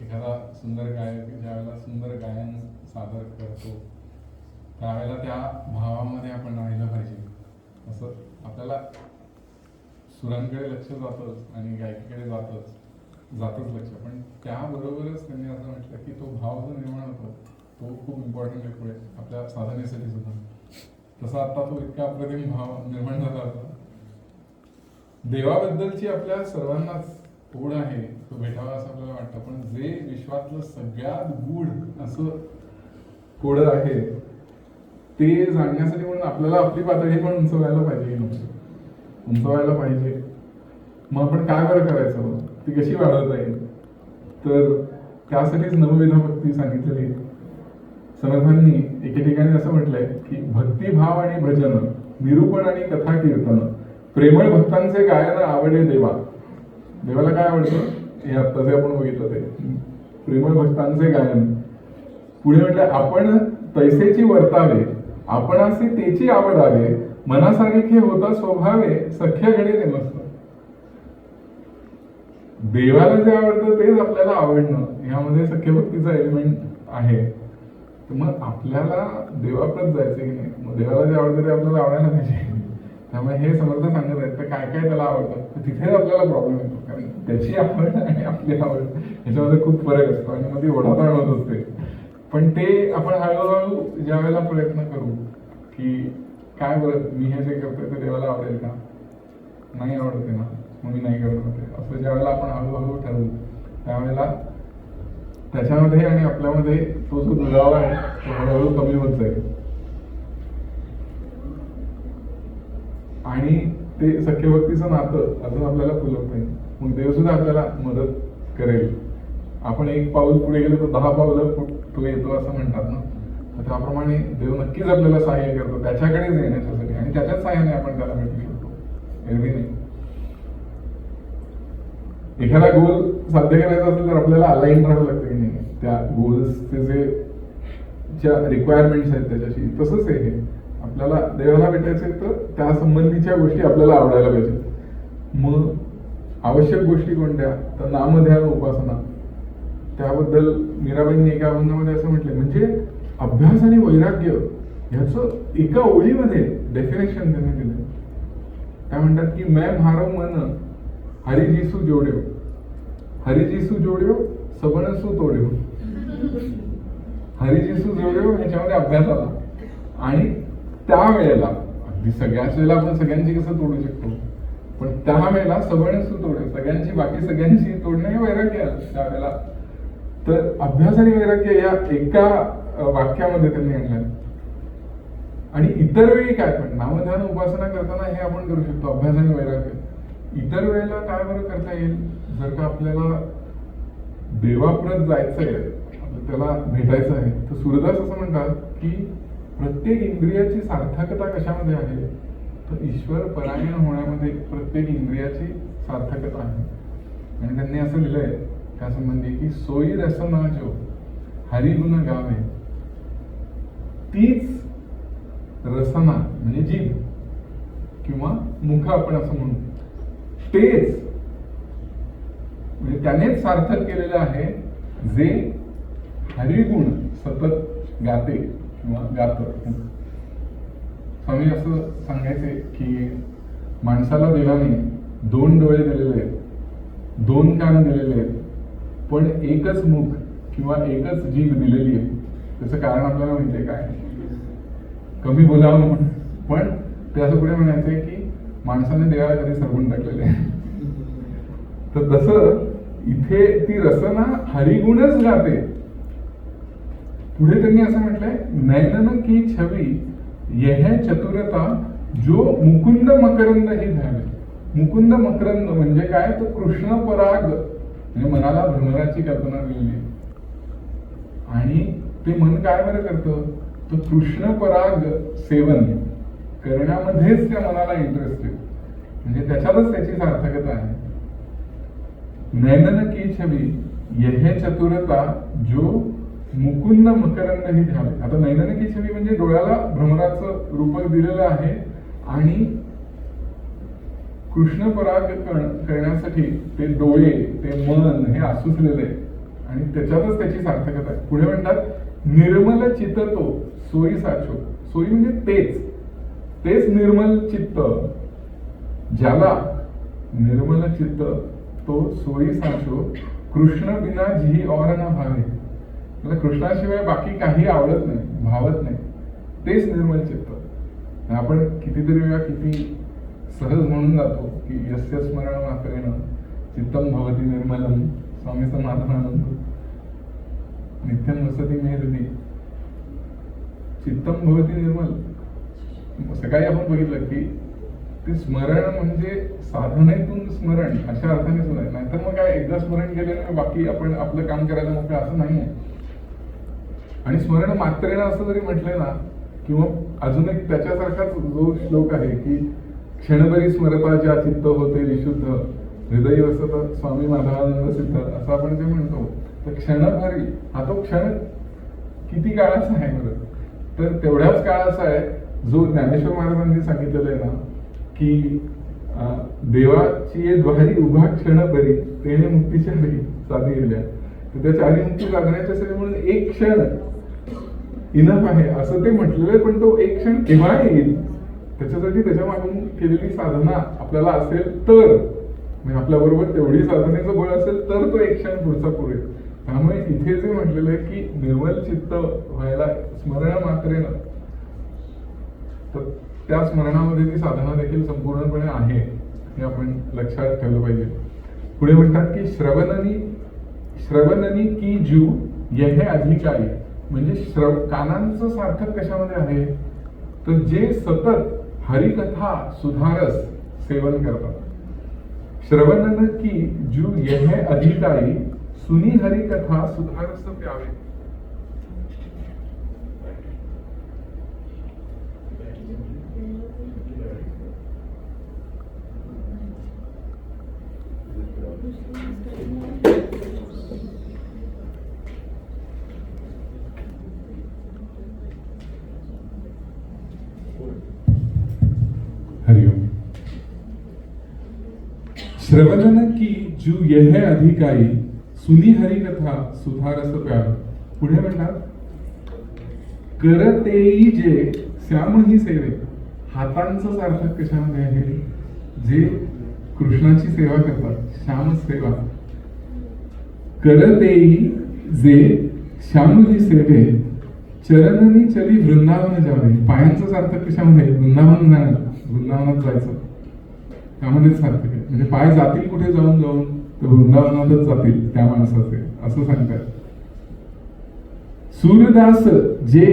[SPEAKER 1] एखादा सुंदर गायक ज्या वेळेला सुंदर गायन सादर करतो त्यावेळेला त्या भावामध्ये आपण राहिलं पाहिजे. असं आपल्याला सुरांकडे लक्ष जातंच आणि गायकीकडे जातच लक्ष, पण त्याबरोबरच त्यांनी असं म्हटलं की तो भाव जो निर्माण होतो तो खूप इम्पॉर्टंट आहे पुढे आपल्या साधनेसाठी सुद्धा. तसा आता तो इतका अप्रतिम भाव निर्माण झाला होता. देवाबद्दलची आपल्या सर्वांनाच ओढ आहे, तो भेटावा असं आपल्याला वाटतं, पण जे विश्वातलं सगळ्यात गूढ असं कोडं आहे ते जाणण्यासाठी म्हणून आपल्याला आपली पातळी पण उंचवायला पाहिजे की नको, उंचवायला पाहिजे. मग आपण काय बरं करायचं, ती कशी वाढवता येईल, तर त्यासाठीच नवविधा भक्ती सांगितलेली. समर्थांनी एके ठिकाणी असं म्हटलंय की भक्तिभाव आणि भजन, निरूपण आणि कथा कीर्तन, प्रेमळ भक्तांचे गायन आवडे देवा. देवाला काय आवडतं हे आत्ताचे आपण बघितलं ते प्रेमळ भक्तांचे गायन. पुढे म्हटलं आपण तैसेची वर्तावे, आपणासी तेची आवडावे, मनासारिखे होता स्वभावे, सख्या घडे नेमस्त. देवाला जे आवडतं तेच आपल्याला आवडणं, ह्यामध्ये सख्य भक्तीचा एलिमेंट आहे. तर मग आपल्याला देवाप्रत जायचं की नाही, मग देवाला जे आवडतं ते आपल्याला आवडायला पाहिजे. त्यामुळे हे समर्थ सांगत आहेत तर काय काय त्याला आवडतं, तर तिथेच आपल्याला प्रॉब्लेम येतो, कारण त्याची आवड आणि आपली आवड ह्याच्यामध्ये खूप फरक असतो आणि मग ती ओढाताण होत असते. पण ते आपण हळूहळू ज्या वेळेला प्रयत्न करू की काय बरं मी हे जे करतोय ते देवाला आवडेल का, नाही आवडते ना मग मी नाही करत होते, असं ज्या वेळेला आपण हळूहळू ठरवू त्यावेळेला त्याच्यामध्ये आणि आपल्यामध्ये तो जो दुरावा आहे तो हळूहळू कमी होत जाईल आणि ते सख्यभक्तीचं नातं अजून आपल्याला फुलवता येईल. मग देव सुद्धा आपल्याला मदत करेल. आपण एक पाऊल पुढे गेलो तर 10 पावलं तो येतो असं म्हणतात ना, तर त्याप्रमाणे देव नक्कीच आपल्याला सहाय्य करतो त्याच्याकडेच येण्यासाठी आणि त्याच्याच सहाय्याने आपण त्याला भेटू शकतो, एरवी नाही. एखादा गोल साध्य करायचा असेल तर आपल्याला अलाइन राहावं लागतं की नाही त्या गोल्सचे जे ज्या रिक्वायरमेंट्स आहेत त्याच्याशी. तसंच आहे हे, आपल्याला देवाला भेटायचे तर त्या संबंधीच्या गोष्टी आपल्याला आवडायला पाहिजे. मग आवश्यक गोष्टी कोणत्या, तर नामध्यान उपासना. त्याबद्दल मीराबाईंनी एका अभंगामध्ये असं म्हटलंय, म्हणजे अभ्यास आणि वैराग्य ह्याचं एका ओळीमध्ये डेफिनेशन त्यांनी दिलं. त्या म्हणतात की मैं म्हारो मन हरिजीसू जोड्यो, हरिजीसू जोड्यो सबणसू तोड्यो. हरिजीसू जोड्यो ह्याच्यामध्ये अभ्यास आला आणि त्यावेळेला अगदी सगळ्याच वेळेला आपण सगळ्यांची कसं तोडू शकतो, पण त्यावेळेला सबणसू तोड्यो सगळ्यांची बाकी सगळ्यांची तोडणं हे वैराग्य आलं त्यावेळेला. तर अभ्यास आणि वैराग्य या एका वाक्यामध्ये त्यांनी आणलं. आणि इतर वेळी काय पण नामध्यान उपासना करताना हे आपण करू शकतो, अभ्यास आणि वैराग्य. इतर वेळेला काय बरं करता येईल, जर का आपल्याला देवाप्रत जायचंय, त्याला भेटायचं आहे, तर सूरदास असं म्हणतात की प्रत्येक इंद्रियाची सार्थकता कशामध्ये आहे, तर ईश्वर परायण होण्यामध्ये प्रत्येक इंद्रियाची सार्थकता आहे. आणि त्यांनी असं लिहिलंय त्यासंबंधी की सोयी रसना जो हरिगुण गावे, तीच रसना म्हणजे जीभ किंवा मुख आपण असं म्हणू, तेच म्हणजे त्यानेच सार्थक केलेलं आहे जे हरिगुण सतत गाते किंवा गात. स्वामी असं सांगायचे की माणसाला देवाने 2 डोळे दिलेले आहेत, 2 कान दिलेले आहेत, पण एकच मुख किंवा एकच जीभ दिलेली आहे. त्याचं कारण आपल्याला माहितीये काय, कमी बोलावं म्हणून. पण ते असं पुढे म्हणायचंय की माणसाने देवाला कधी सरवून टाकलेले आहे. तर तसं इथे ती रसना हरिगुणच गाते. पुढे त्यांनी असं म्हटलंय, नैनन की छवी यह चतुरता जो मुकुंद मकरंद ही धावे. मुकुंद मकरंद म्हणजे काय, तर कृष्ण पराग म्हणजे मनाला भ्रमराची कल्पना दिलेली आहे. आणि ते मन काय बरं करतं, तर कृष्ण पराग सेवन करण्यामध्येच त्या मनाला इंटरेस्ट आहे, म्हणजे त्याच्यातच त्याची सार्थकता आहे. नैनन की छवी यह चतुरता जो मुकुंद मकरंद ही ध्यावे. आता नैनन की छवी म्हणजे डोळ्याला भ्रमराचं रूपक दिलेलं आहे आणि कृष्ण पराग करण्यासाठी ते डोळे ते मन हे आसुसलेलं आहे. आणि त्याच्यातच त्याची सार्थकता आहे. पुढे म्हणतात निर्मल चित्त तो सोयी साचो. सोयी म्हणजे तेच निर्मल चित्त, ज्याला निर्मल चित्त तो सोयी साचो, कृष्ण बिना जी और ना भावे. मला कृष्णाशिवाय बाकी काही आवडत नाही, भावत नाही, तेच निर्मल चित्त. आपण कितीतरी वेळा किती सहज म्हणून जातो की यस्य स्मरण मात्रेन चित्तम भवती निर्मलम, स्वामी समाधानानंद नित्यम वसती मे हृदी चित्तम भवती निर्मल. सकाळी आपण बघितलं की ते स्मरण म्हणजे साधनेतून स्मरण अशा अर्थाने सुद्धा आहे. नाहीतर मग काय एकदा स्मरण केल्याने बाकी आपण आपलं काम करायला मोकळं असं नाही आहे. आणि स्मरण मात्रेनं असं जरी म्हटलंय ना, किंवा अजून एक त्याच्यासारखाच जो श्लोक आहे की क्षणभरी स्मरता ज्या चित्त होते विशुद्ध, हृदय वसत स्वामी माधवानंद सिद्ध, असं आपण जे म्हणतो. तर क्षणभरी हा तो क्षण किती काळाचा आहे बरं, तर तेवढ्याच काळाचा आहे जो ज्ञानेश्वर महाराजांनी सांगितलेलं आहे ना की देवाची द्वारी उभा क्षण बरी तेणे मुक्तीच्या हरी साधी गेल्या. तर त्या चारी मुक्ती साधण्याच्यासाठी म्हणून एक क्षण इनफ आहे असं ते म्हटलेलं आहे. पण तो एक क्षण केव्हा येईल त्याच्यासाठी त्याच्या मागून केलेली साधना आपल्याला असेल तर, म्हणजे आपल्या बरोबर तेवढी साधनेचं बळ असेल तर तो एक क्षण पुढचा पुरेल. त्यामुळे इथे जे म्हटलेलं आहे की निर्मल चित्त व्हायला स्मरण मात्रेनं, तर त्या स्मरणामध्ये ती साधना देखील संपूर्णपणे आहे हे आपण लक्षात ठेवलं पाहिजे. पुढे म्हणतात की श्रवणनी की जीव यहे अधिकारी, म्हणजे कानांचं सार्थक कशामध्ये आहे, तर जे सतत हरिकथा सुधारस सेवन करतात. श्रवणन की जीव यहे अधिकारी, सुनी हरिकथा सुधारस प्यावे. हरिओम. श्रवणन की जू यह अधिकारी, सुनी हरिकथा सुधारस प्यावे. पुढे म्हणतात करतेई जे श्याम ही सेवे. हातांचं सार्थक कशामध्ये आहे, जे कृष्णाची सेवा करतात, श्याम सेवा. करतेई जे श्याम ही सेवे, चरणनी चली वृंदावन जावे. पायांचं सार्थक कशामध्ये, वृंदावन जाणं, वृंदावनात जायचं, त्यामध्येच सार्थक आहे. म्हणजे पाय जातील कुठे जाऊन तर वृंदावनातच जातील त्या माणसाचे, असं सांगतात. सूरदास जे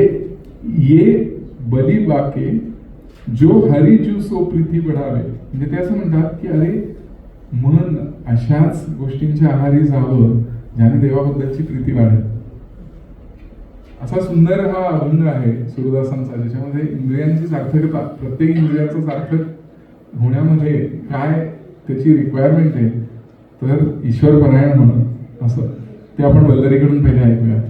[SPEAKER 1] ये बली बाके, जो हरी जू सो प्रीती बढावे. म्हणजे ते असं म्हणतात की अरे मन अशाच गोष्टींच्या आहारी जावं ज्याने देवाबद्दलची प्रीती वाढेल. असा सुंदर हा अभंग आहे सूरदासांचा, ज्याच्यामध्ये इंद्रियांची सार्थकता, प्रत्येक इंद्रियाचं सार्थक होण्यामध्ये काय त्याची रिक्वायरमेंट आहे, तर ईश्वर परायण म्हणून असं ते आपण वल्लरीकडून पहिले ऐकूया.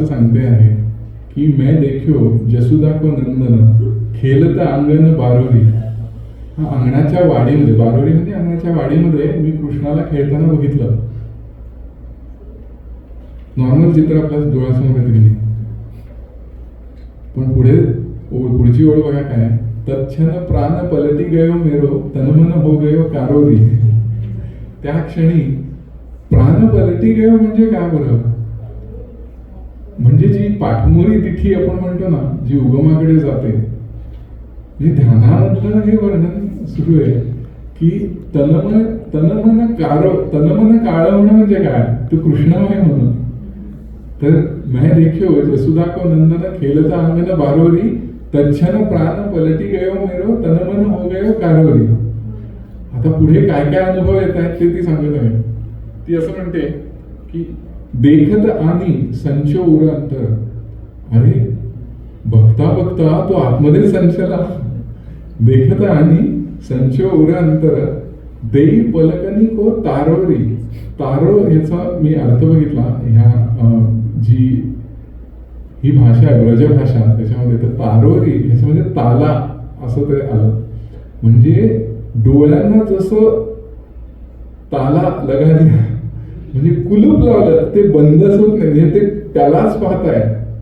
[SPEAKER 1] असं सांगते आहे की मैं देखो जसुदा को नंदन खेलत अंगण बारोरी. हा अंगणाच्या वाडीमध्ये, बारोरी म्हणजे अंगणाच्या वाडीमध्ये मी कृष्णाला खेळताना बघितलं. नॉर्मल चित्र आपल्या डोळ्यासमोर येते की नाही, पण पुढची ओळ बघा काय, तत्क्षण प्राण पलटी गयो मेरो तनमन हो गयो कारोरी. त्या क्षणी प्राण पलटी गयो म्हणजे काय बरं, म्हणजे जी पाठमोरी तिथी आपण म्हणतो ना, जी उगमाकडे जाते, म्हणजे ध्यानामधलं हे वर्णन सुरू आहे की तनमन काळवणं म्हणजे काय, तो कृष्णमय म्हणून. तर मैं देखो जसुदा को नंदन खेलता अंगन बारोरी तत्क्षण प्राण पलटी गयो मेरो तनमन हो गयो कारोरी. आता पुढे काय काय अनुभव येत आहेत ते ती सांगत आहे. ती असं म्हणते की देखत आणि संचो उर अंतर. अरे बघता बघता तो आतमध्ये संचला. देखत आणि संचो उर अंतर देई पलकनी को तारोरी. तारो याचा मी अर्थ बघितला, ह्या जी ही भाषा आहे ब्रज भाषा, त्याच्यामध्ये तर तारोरी ह्याच्यामध्ये ताला असं ते आलं. म्हणजे डोळ्यांना जसं ताला लगा दिला, म्हणजे कुलूप लावलं, ते बंदच होत नाही, म्हणजे ते त्यालाच पाहताय,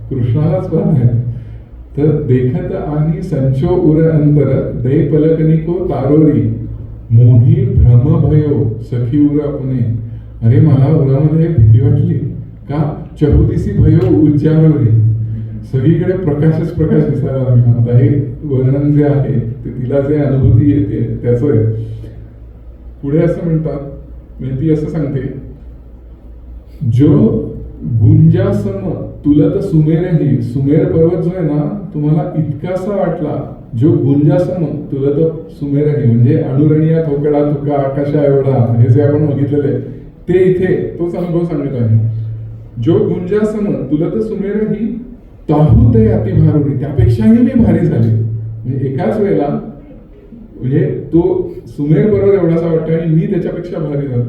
[SPEAKER 1] कृष्णालाच पाहताय. तर देखत आणि संचो उर अंतर दे पलकनी को तारोरी मोही भ्रम भयो सखी उर अपने. अरे मला उरामध्ये भीती वाटली का, चहुदिसी भयो उज्जारोरी. सगळीकडे प्रकाशच प्रकाश दिसायला लागला. आता हे वर्णन जे आहे ते तिला जे अनुभूती येते त्याच आहे. पुढे असं म्हणतात, म्हणजे ती असं सांगते, जो गुंजासम तुलत सुमेरही. सुमेर पर्वत जो आहे ना, तुम्हाला इतकासा वाटला, जो गुंजासम तुलत सुमेरही म्हणजे अनुरणीया थोकडा तुका आकाशा एवढा, हे जे आपण बघितलेले ते इथे तोच अनुभव सांगत आहे. जो गुंजासम तुलत सुमेरही ताहू ते अतिभारुरी. त्यापेक्षाही मी भारी झाले. म्हणजे एकाच वेळेला म्हणजे तो सुमेर पर्वत एवढासा वाटतो आणि मी त्याच्यापेक्षा भारी झालो.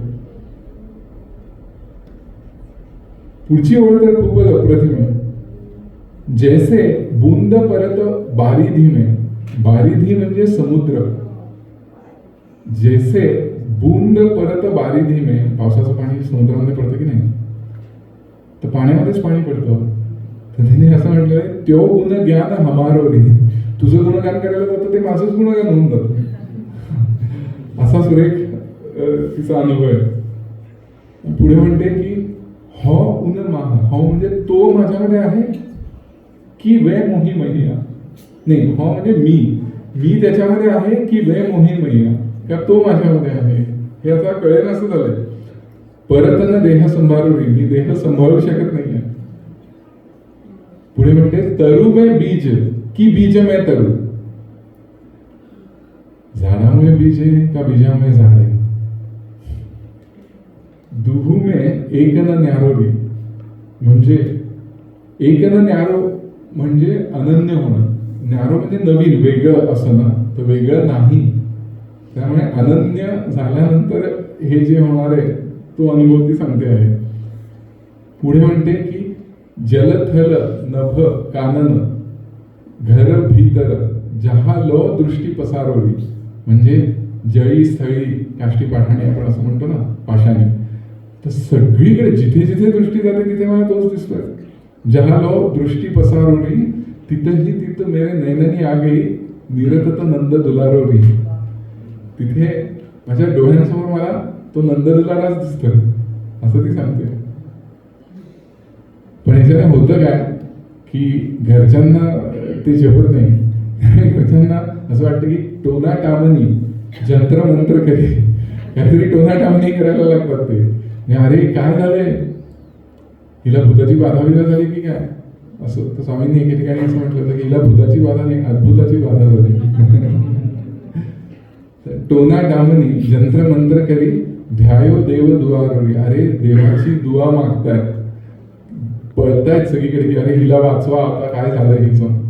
[SPEAKER 1] पुढची ओळ तर खूपच अप्रतिम आहे. जैसे बूंद परत बारिधी में. बारिधी म्हणजे समुद्र. जैसे बूंद परत बारिधी में. पावसाचं पाणी समुद्रामध्ये पडतं की नाही, तर पाण्यामध्येच पाणी पडतं. तर तिने असं म्हटलंय, त्यो गुण ज्ञान हमारोरी. तुझं गुणगान करायला जातं ते माझंच गुणगान होऊन जातं. असा सुरेख तिचा अनुभव आहे. पुढे म्हणते की हो उन माह. हो म्हणजे तो माझ्यामध्ये आहे की वे मोही मैया. नाही, हो म्हणजे मी त्याच्यामध्ये आहे की वे मोही मैया, का तो माझ्यामध्ये आहे, हे आता कळेल असं झालंय. परतन देह संभाळून. मी देह सांभाळू शकत नाहीये. पुढे म्हणते तरु में बीज की बीज में तरु. झाडामुळे बीज आहे का बीजामुळे झाड आहे. दुहू में एक न न्यारोरी. म्हणजे एक न न्यारो म्हणजे अनन्य होणं. न्यारो म्हणजे नवीन, वेगळं असं ना, तर वेगळं नाही. त्यामुळे अनन्य झाल्यानंतर हे जे होणार आहे तो अनुभव ती सांगते आहे. पुढे म्हणते की जलथल नभ कानन घर भीतर जहा लो दृष्टी पसारोली. म्हणजे जळी स्थळी काष्टी पाठाणी आपण असं म्हणतो ना, पाषाणी. तर सगळीकडे जिथे जिथे दृष्टी जाते तिथे मला तोच दिसतोय. जहा लो दृष्टी पसारोली तिथंही तिथं मेरे नैननी आ गई निरतत नंद दुलारोरी. तिथे माझ्या डोळ्यांसमोर मला तो नंद दुलाराच दिसतोय असं ती सांगते. पण ह्याच्याने होतं काय की घरच्यांना ते झेपत नाही. घरच्यांना असं वाटतं की टोना टामनी जंत्र मंत्र करी, काहीतरी टोना टामनी करायला लागतात ते. अरे काय झालंय, हिला भूताची बाधा बिधा झाली की काय, असं. तर स्वामींनी एके ठिकाणी असं म्हटलं होतं की हिला भूताची बाधा नाही, अद्भुताची बाधा झाली. टोना टामनी जंत्र मंत्र करी ध्यायो देव दुआरोरी. अरे देवाची दुआ मागतायत, पळतायत सगळीकडे की अरे हिला वाचवा, आता काय झालंय हिचं.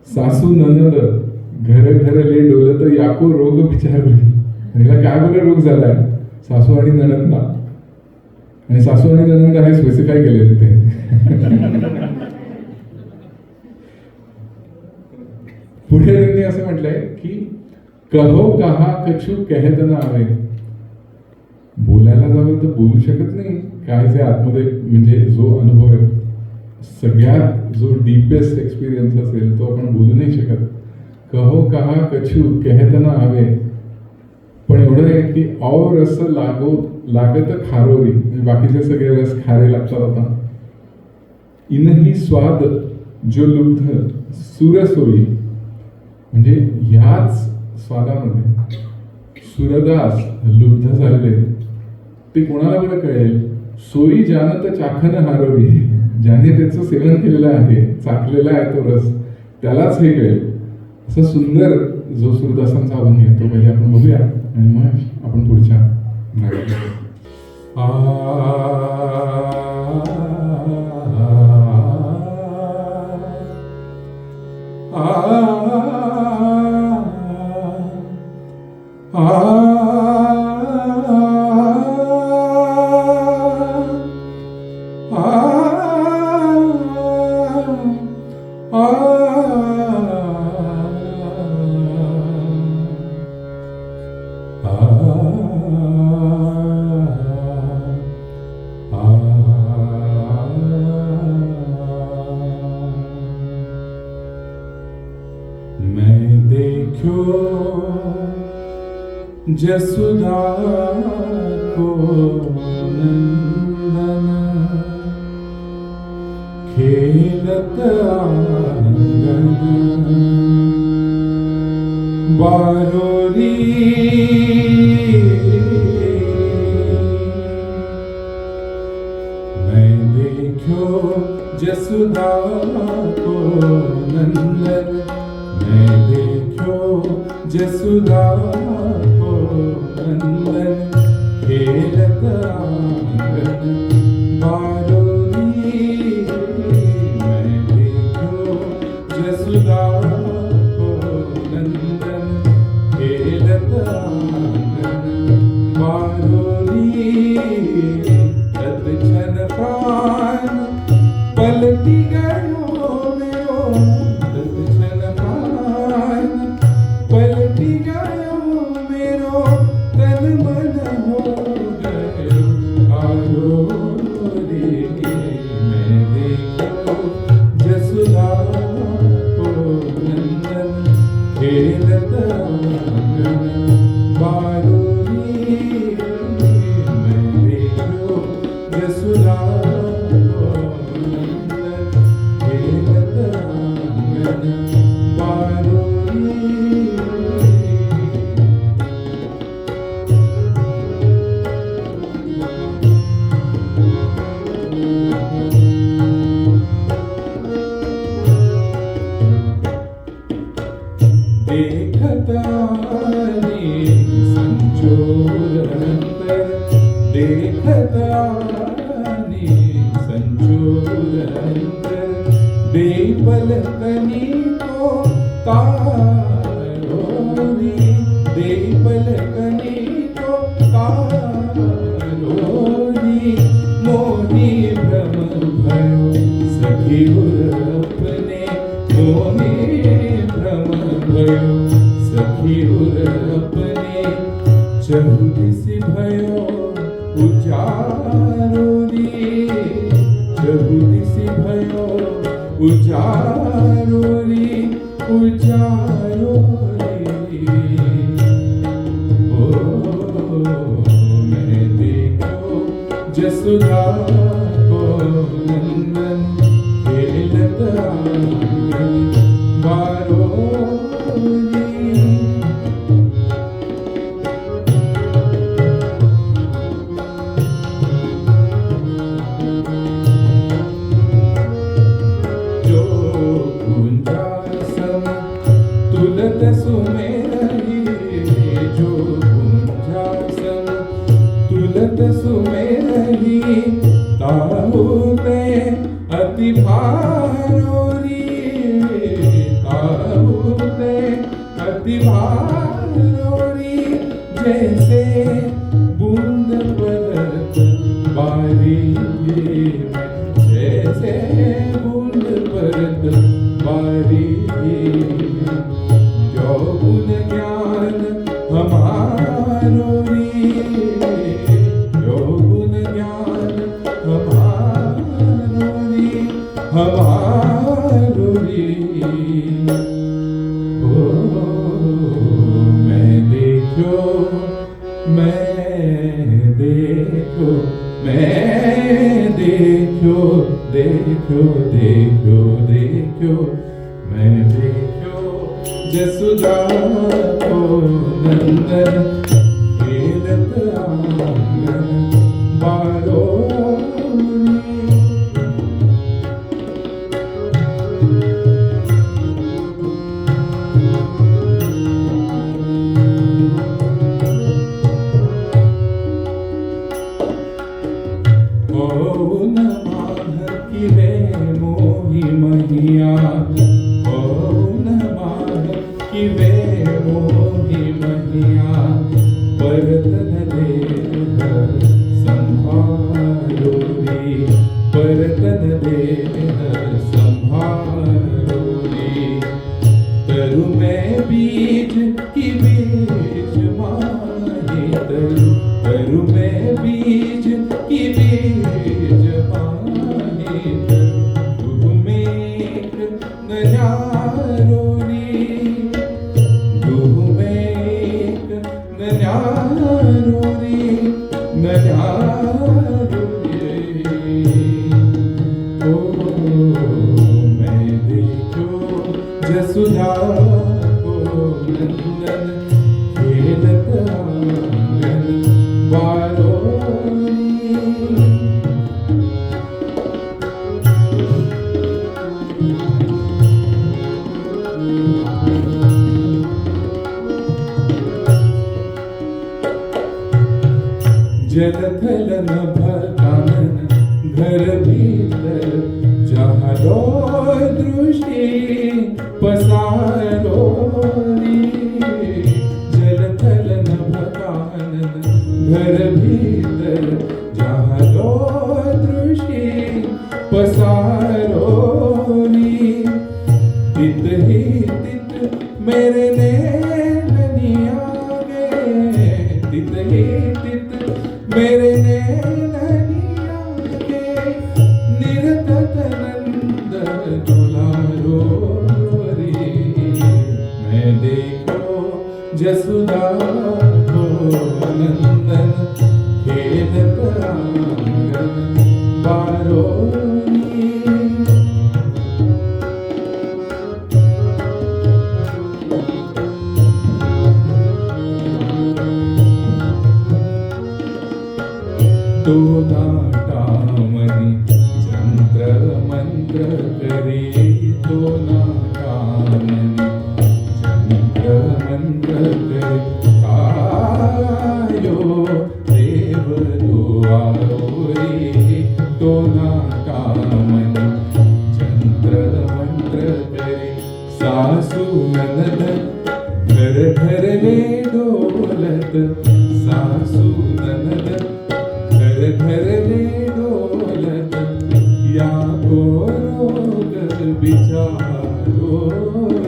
[SPEAKER 1] सासू ननद घर घर ले डोलत याको रोग विचारली. हिला काय बरं रोग झालाय, सासू आणि ननंदा. आणि सासू आणि ननंदा हे स्पेसिफाय केले तिथे. पुढे त्यांनी असं म्हटलंय की कहो कहा कछु कहत न आवे. बोलायला जावं तर बोलू शकत नाही. काय जे आतमध्ये म्हणजे जो अनुभव आहे, सगळ्यात जो डीपेस्ट एक्सपिरियन्स असेल तो आपण बोलू नाही शकत. कहो कहा कछु कहत न आवे. पण एवढं आहे की और रस लागत खारोरी, म्हणजे बाकीचे सगळे रस खारे लागतात. आता इनही स्वाद जो लुब्ध सुरसोई, म्हणजे ह्याच स्वादामध्ये सुरदास लुब्ध झालेले ते कोणाला बरं कळेल. सोयी जानत चाखन हारोरी, ज्याने त्याचं सेवन केलेलं आहे, चाखलेला आहे तो रस, त्यालाच हे कळेल. असं सुंदर जो सुरदासांचा अभंग आहे तो पहिले आपण बघूया आणि मग आपण पुढच्या भागात जाऊ. मैं देखो जसुदा को नंदन खेलत आंगन बारोरी. मैं देखो जसुदा को नंदन, मैं देखो जसुदा को नंदन खेलत आंगन बारोरी. मैं देखो जसुदा को नंदन खेलत आंगन बारोरी. तत्क्षण प्राण पलटी गयो मेरो, तत्क्षण प्राण पलटी गयो मेरो, तन मन हो गयो आरोरी. मैं देखो जसुदा को नंदन खेलत आंगन बारोरी. मैं देखो जसुदा को नंदन खेलत आंगन बारोरी. देखत आनी संचोर अंतर, देखत आनी संचोर अंतर, बेपलकनी को तारोरी. बेपलकनी को तारोरी. मोही भ्रम भयो सखी अपने, मोही भ्रम भयो सखी अपने. चहुदिसि भयो उजारोरी, चहुदिसि भयो उजारोरी, उजारोरी. ओ मैं देखो जसुदा को नंदन खेलत आंगन बारोरी. जो कुंजासम तुलत सुमेरही, जो कुंजासम तुलत सुमेरही, ताहु ते अति मैं देखो, मैं देखो, देखो, देखो, देखो, मैं देखो जसुदा को नंदन खेलत आंगन बारोणी। ओ नमः किरे मोहि महिया, ओ नमः किरे मोहि महिया, परतन देह संभालो रे, परतन देह संभालो रे। तरु में बीज की बीज माही, तरु में बीज की बीज माही, तरु में नजारो रे, दुह में नजारो रे, नजारो रे। ओ मैं देखो जसुदा को नंदन खेलत आंगन बारोणी। जल थल नभ कानन घर भीतर, जहाँ लो दृष्टि पसारो रे। जल थल नभ कानन घर भीतर, जहाँ लो दृष्टि पसारो रे। तित ही तित मेरे नैननिया गे, तित ही तित मेरे नैननिया गे, निरतत नंद दुलारो रे। मैं देखो जसुदा को नंदन खेलत आंगन बारोणी। तो नाटामणि जंत्र मंत्र करे, तो नाटामणि जंत्र मंत्र करे। आयो देव दुआरो रे, तो नाटामणि जंत्र मंत्र करे। सासु ननद घर घर ले डोलत, सासु ननद घर घर ले डोलत, या को रोग बिचारो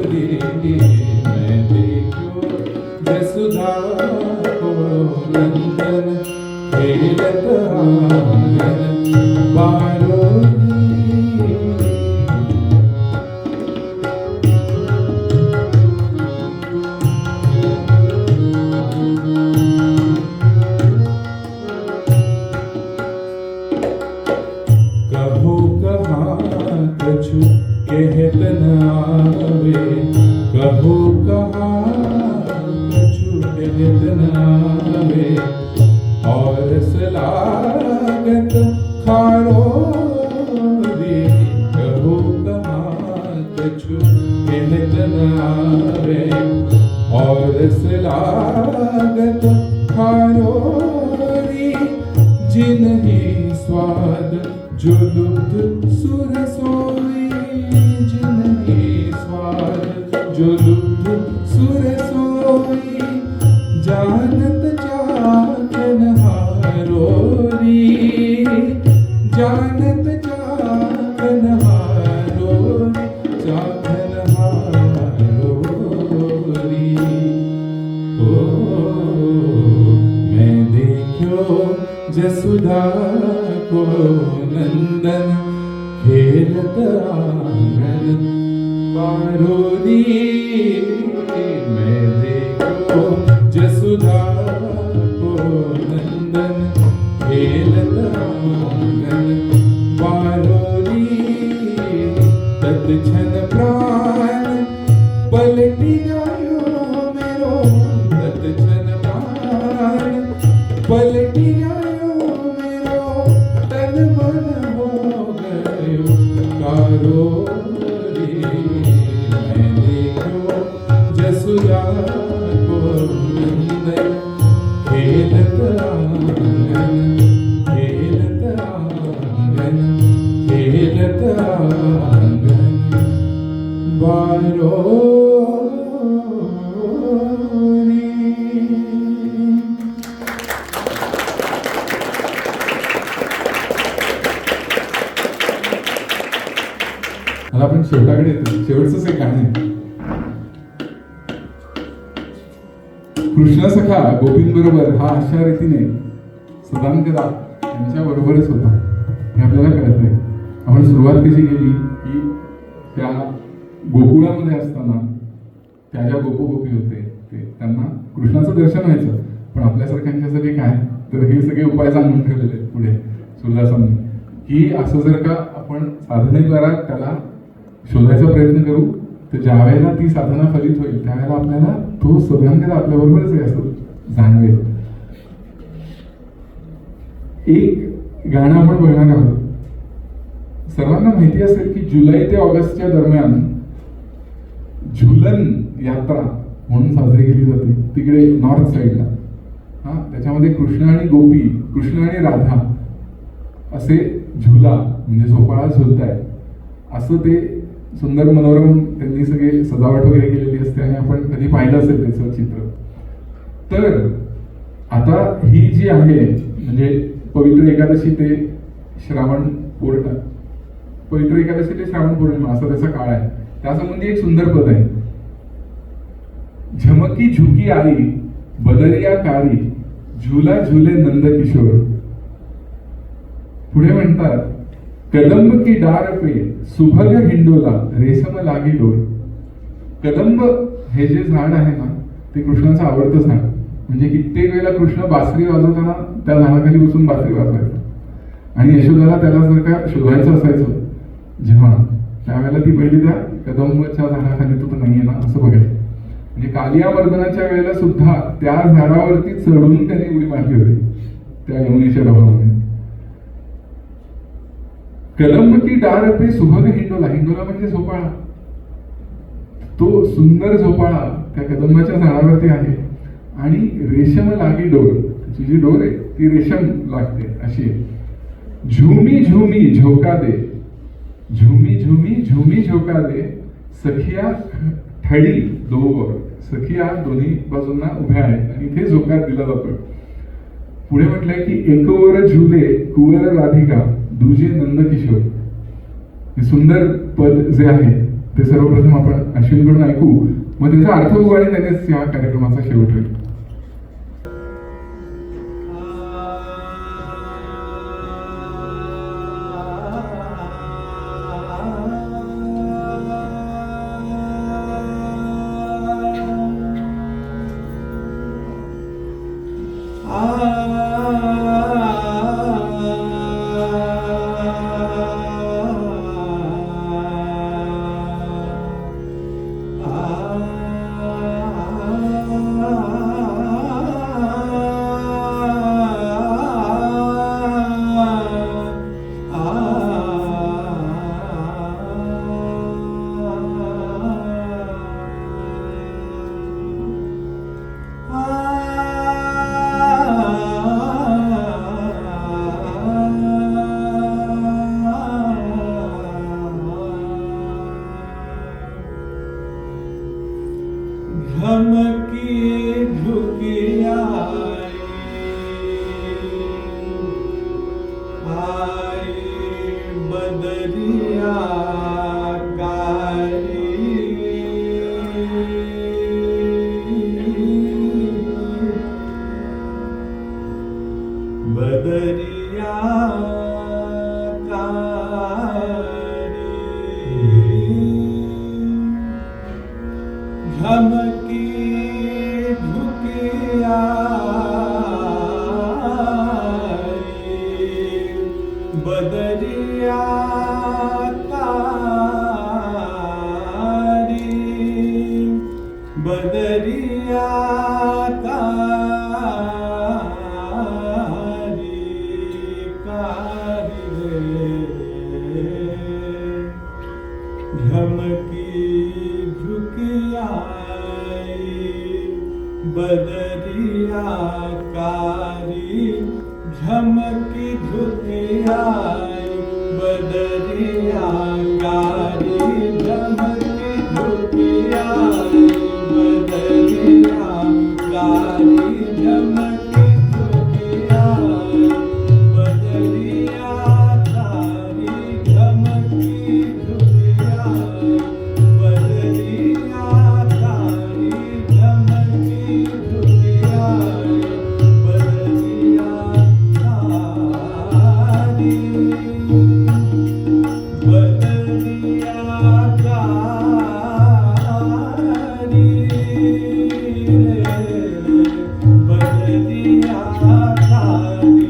[SPEAKER 1] रे। मैं देखो जसुदा को नंदन खेलत आंगन बारोणी। कहो कहाँ कछु कहत न आवे, कहो कहाँ कछु कहत न आवे। और सलागत खारो रे, कहो कहाँ कछु कहत न आवे। और सलागत खारो रे, जिनहि स्वाद जो लुब्ध सुर सोई, जिनहि स्वाद जो लुब्ध सुर सोई। जानत चाखन हारो रे, जानत चाखन हारो रे, चाखन हारो रे। ओ मैं देखो जसुदा को नंदन खेलत आंगन बारोणी। मैं देखो जसुदा को खेलत आंगन बारोरी तत्क्षण प्राण पलटी आयो मेरो तत्क्षण प्राण पलटी आयो मेरो तन मन हो गयो कारोरी मैं देखो जसुदा को नंदन खेलत आंगन खेलत आंगन खेलत आंगन बारोरी. आता आपण शेवटाकडे येतो. शेवटचंच एक गाणं आहे. कृष्ण सखा गोपींबरोबर हा अशा रीतीने सदानकदा यांच्या बरोबरच होता हे आपल्याला कळतंय. आपण सुरुवात कशी केली की त्या गोकुळामध्ये असताना त्या ज्या गोपगोपी होते ते त्यांना कृष्णाचं दर्शन व्हायचं, पण आपल्यासारख्यांच्यासाठी काय तर हे सगळे उपाय सांगून ठेवलेले आहेत पुढे सूरदासांनी की असं जर का आपण साधनेद्वारा त्याला शोधायचा प्रयत्न करू तर ज्या वेळेला ती साधना फलित होईल त्यावेळेला आपल्याला तो सदानकदा आपल्याबरोबरच आहे असं जाणवेल. एक गाणं आपण बघणार आहोत. सर्वांना माहिती असेल की जुलै ते ऑगस्टच्या दरम्यान झुलन यात्रा म्हणून साजरी केली जाते तिकडे नॉर्थ साईडला. त्याच्यामध्ये कृष्ण आणि गोपी, कृष्ण आणि राधा असे झुला म्हणजे झोपाळा झुलताय असं ते सुंदर मनोरम त्यांनी सगळे सजावट वगैरे केलेली असते आणि आपण कधी पाहिलं असेल त्याचं चित्र. तर आता ही जी आहे म्हणजे पवित्र एकादशी ते श्रावण पौर्णिमा, पवित्र एकादशी ते श्रावण पौर्णिमा असा त्याचा काळ आहे. त्यासंबंधी एक सुंदर पद आहे. झमकी झुकी आई बदरिया कारी झुला झुले नंद किशोर. पुढे म्हणतात कदंब की डार पे सुभग हिंडोला रेशम लागी डोर. कदंब हे जे झाड आहे ना ते कृष्णाचं आवडतं झाड. म्हणजे कित्येक वेळेला कृष्ण बासरी वाजवताना त्या झाडाखाली बसून बासरी वाजवायचा आणि यशोदाला त्याला जर का शोधायचं असायचं जेव्हा त्यावेळेला ती पहिली त्या कदंबच्या झाडाखाली तो नाहीये ना असं बघायचं. म्हणजे कालिया मर्दनाच्या वेळेला सुद्धा त्या झाडावरती चढून त्यांनी उडी मारली होती त्या यमुनेच्या डोहामध्ये. कदंब की डार पे सुभग हिंडोला, हिंडोला म्हणजे झोपाळा. तो सुंदर झोपाळा त्या कदंबाच्या झाडावरती आहे आणि रेशम लागी डोर, त्याची जी डोर आहे ती रेशम लागते अशी आहे. झुमी झुमी झोका दे, झुमी झुमी झुमी झोका दे सखिया ठडी दोघोर. सखिया दोन्ही बाजूंना उभ्या आहेत आणि इथे झोका दिला जातो. पुढे म्हटलंय की एकवर झुले कुवर राधिका दुजे नंद किशोर. हे सुंदर पद जे आहे ते सर्वप्रथम आपण अश्विनकडून ऐकू, मग त्याचा अर्थ बघू आणि त्यानेच या कार्यक्रमाचा शेवट होईल.
[SPEAKER 2] झमकी झुकी आई बदरिया कारी बदरिया झमकी झुकिया कारी झमकी झुकी आई बदरिया कारी झमकी झुकी आई बदरिया कारी झमकी झुकी आई बदरिया कारी झमकी झुकी आई बदरिया कारी झमकी झुकी आई बदरिया कारी बदरिया कारी बदरिया कारी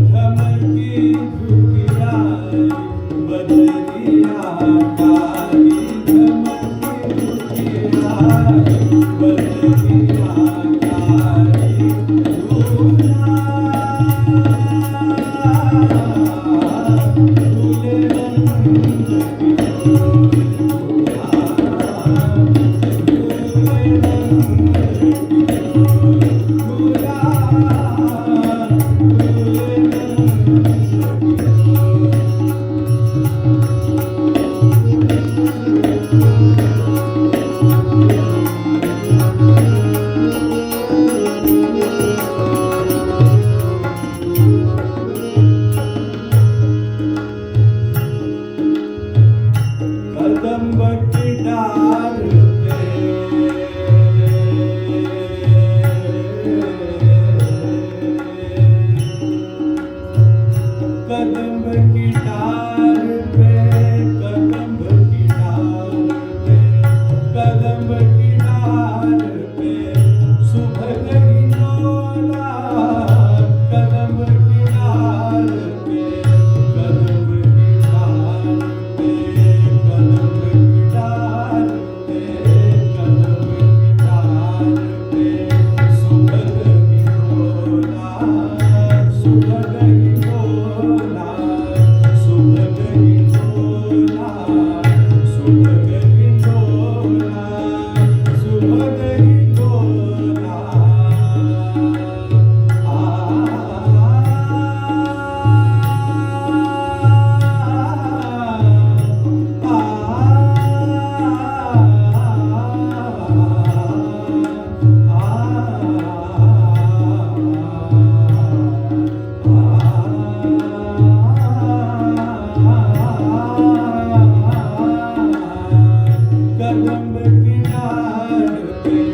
[SPEAKER 2] झमकी झुकी आई बदरिया कारी
[SPEAKER 3] कदम किनार पे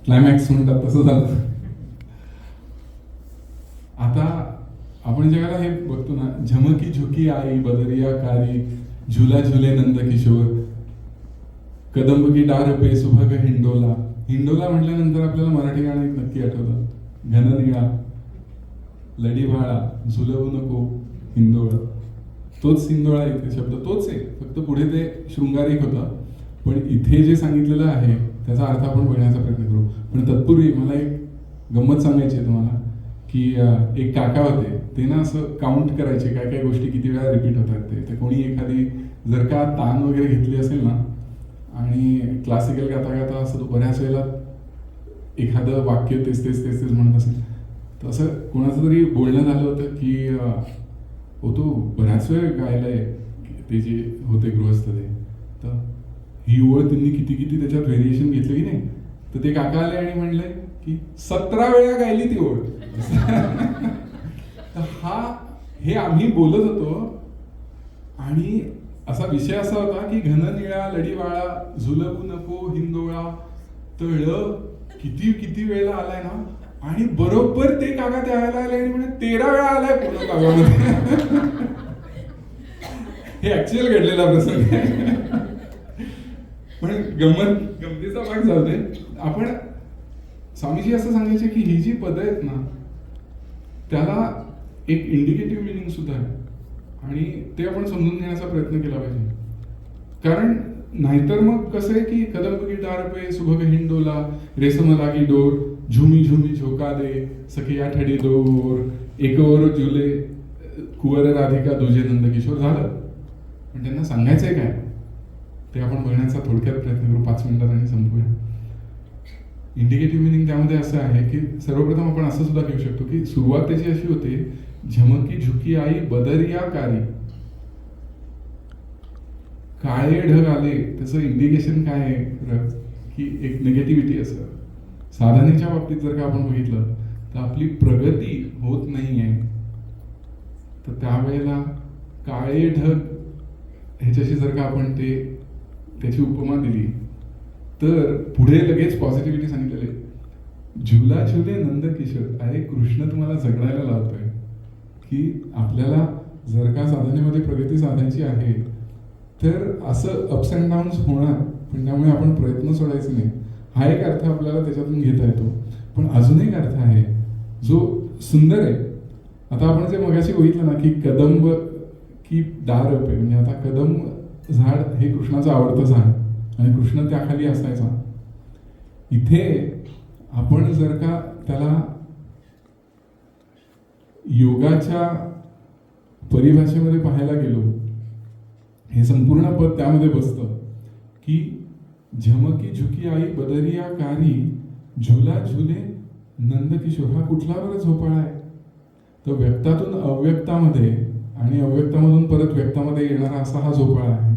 [SPEAKER 1] क्लायमॅक्स म्हणतात तसं झालं. आता आपण जगाला हे बघतो ना, झमकी झुकी आई बदरिया कारी झुला झुले नंद किशोर कदंब की डार पे सुभग हिंडोला. हिंडोला म्हटल्यानंतर आपल्याला मराठी गाणं एक नक्की आठवतं, घननिळा लढीवाळा झुलवू नको हिंदोळा. तोच हिंदोळा इथे शब्द तोच आहे, फक्त पुढे ते शृंगारिक होतं. पण इथे जे सांगितलेलं आहे त्याचा अर्थ आपण बघण्याचा प्रयत्न करू. पण तत्पूर्वी मला एक गंमत सांगायची आहे तुम्हाला की एक काका होते, ते ना असं काउंट करायचे काय काय गोष्टी किती वेळा रिपीट होतात ते. कोणी एखादी जर का तान वगैरे घेतली असेल ना आणि क्लासिकल गाता गाता असं तो बऱ्याच वेळेला एखादं वाक्य तेच तेच तेच तेच म्हणत असेल, तर असं कोणाचं तरी बोलणं झालं होतं की तो बऱ्याच वेळ गायलाय ते जे होते गृहस्थ ते, तर ही ओळ त्यांनी किती किती त्याच्यात व्हेरिएशन घेतलं की नाही. तर ते काका आले आणि म्हणले की 17 वेळा गायली ती ओळ. तर हे आम्ही बोलत होतो आणि असा विषय असा होता की घननिळा लढीवाळा झुलवू नको हिंदोळा तळ किती किती वेळेला आलाय ना. आणि बरोबर ते काका त्यावेळेला आले आणि म्हणे 13 वेळा आलाय पूर्ण काव्यामध्ये. हे ऍक्च्युअल घडलेला प्रसंग आहे. पण गमतीचा भाग जाऊ दे. आपण स्वामीजी असं सांगायचे की ही जी पदं आहेत ना त्याला एक इंडिकेटिव्ह मिनिंग सुद्धा आहे आणि ते आपण समजून घेण्याचा प्रयत्न केला पाहिजे. कारण नाहीतर मग कसं आहे की कदंब की डार पे सुभग हिंडोला रेशम लागी डोर झुमी झुमी झोका दे सखिया ठडी दोर एक ओर झुले कुंवर राधिका दुजे नंद किशोर झालं. पण त्यांना सांगायचंय काय ते आपण बघण्याचा थोडक्यात प्रयत्न करू 5 मिनिटात आणि संपूया. इंडिकेटिव्ह मिनिंग त्यामध्ये असं आहे की सर्वप्रथम आपण असं सुद्धा घेऊ शकतो की सुरुवात त्याची अशी होते, झमकी झुकी आई बदरिया कारी. काळे ढग आले त्याचं इंडिकेशन काय आहे की एक निगेटिव्हिटी असं. साधनेच्या बाबतीत जर का आपण बघितलं तर आपली प्रगती होत नाहीये, तर त्यावेळेला काळे ढग ह्याच्याशी जर का आपण त्याची उपमा दिली तर पुढे लगेच पॉझिटिव्हिटी सांगितलेली. झुला झुले नंद किशोर. अरे कृष्ण तुम्हाला जगण्याला लावतोय की आपल्याला जर का साधनेमध्ये प्रगती साधायची आहे तर असं अप्स अँड डाऊन्स होणार, पण त्यामुळे आपण प्रयत्न सोडायचे नाही. हा एक अर्थ आपल्याला त्याच्यातून घेता येतो. पण अजून एक अर्थ आहे जो सुंदर आहे. आता आपण जे मगाशी बघितलं ना की कदंब की दारप आहे, म्हणजे आता कदंब झाड हे कृष्णाचं आवडतं झाड आणि कृष्ण त्याखाली असायचा. इथे आपण जर का त्याला योगाच्या परिभाषेमध्ये पाहायला गेलो, हे संपूर्ण पद त्यामध्ये बसतं की झमकी झुकी आई बदरिया कारी झुला झुले नंदकिशोर. हा कुठला बरं झोपाळा आहे? तर व्यक्तातून अव्यक्तामध्ये आणि अव्यक्तामधून परत व्यक्तामध्ये येणारा असा हा झोपाळा आहे.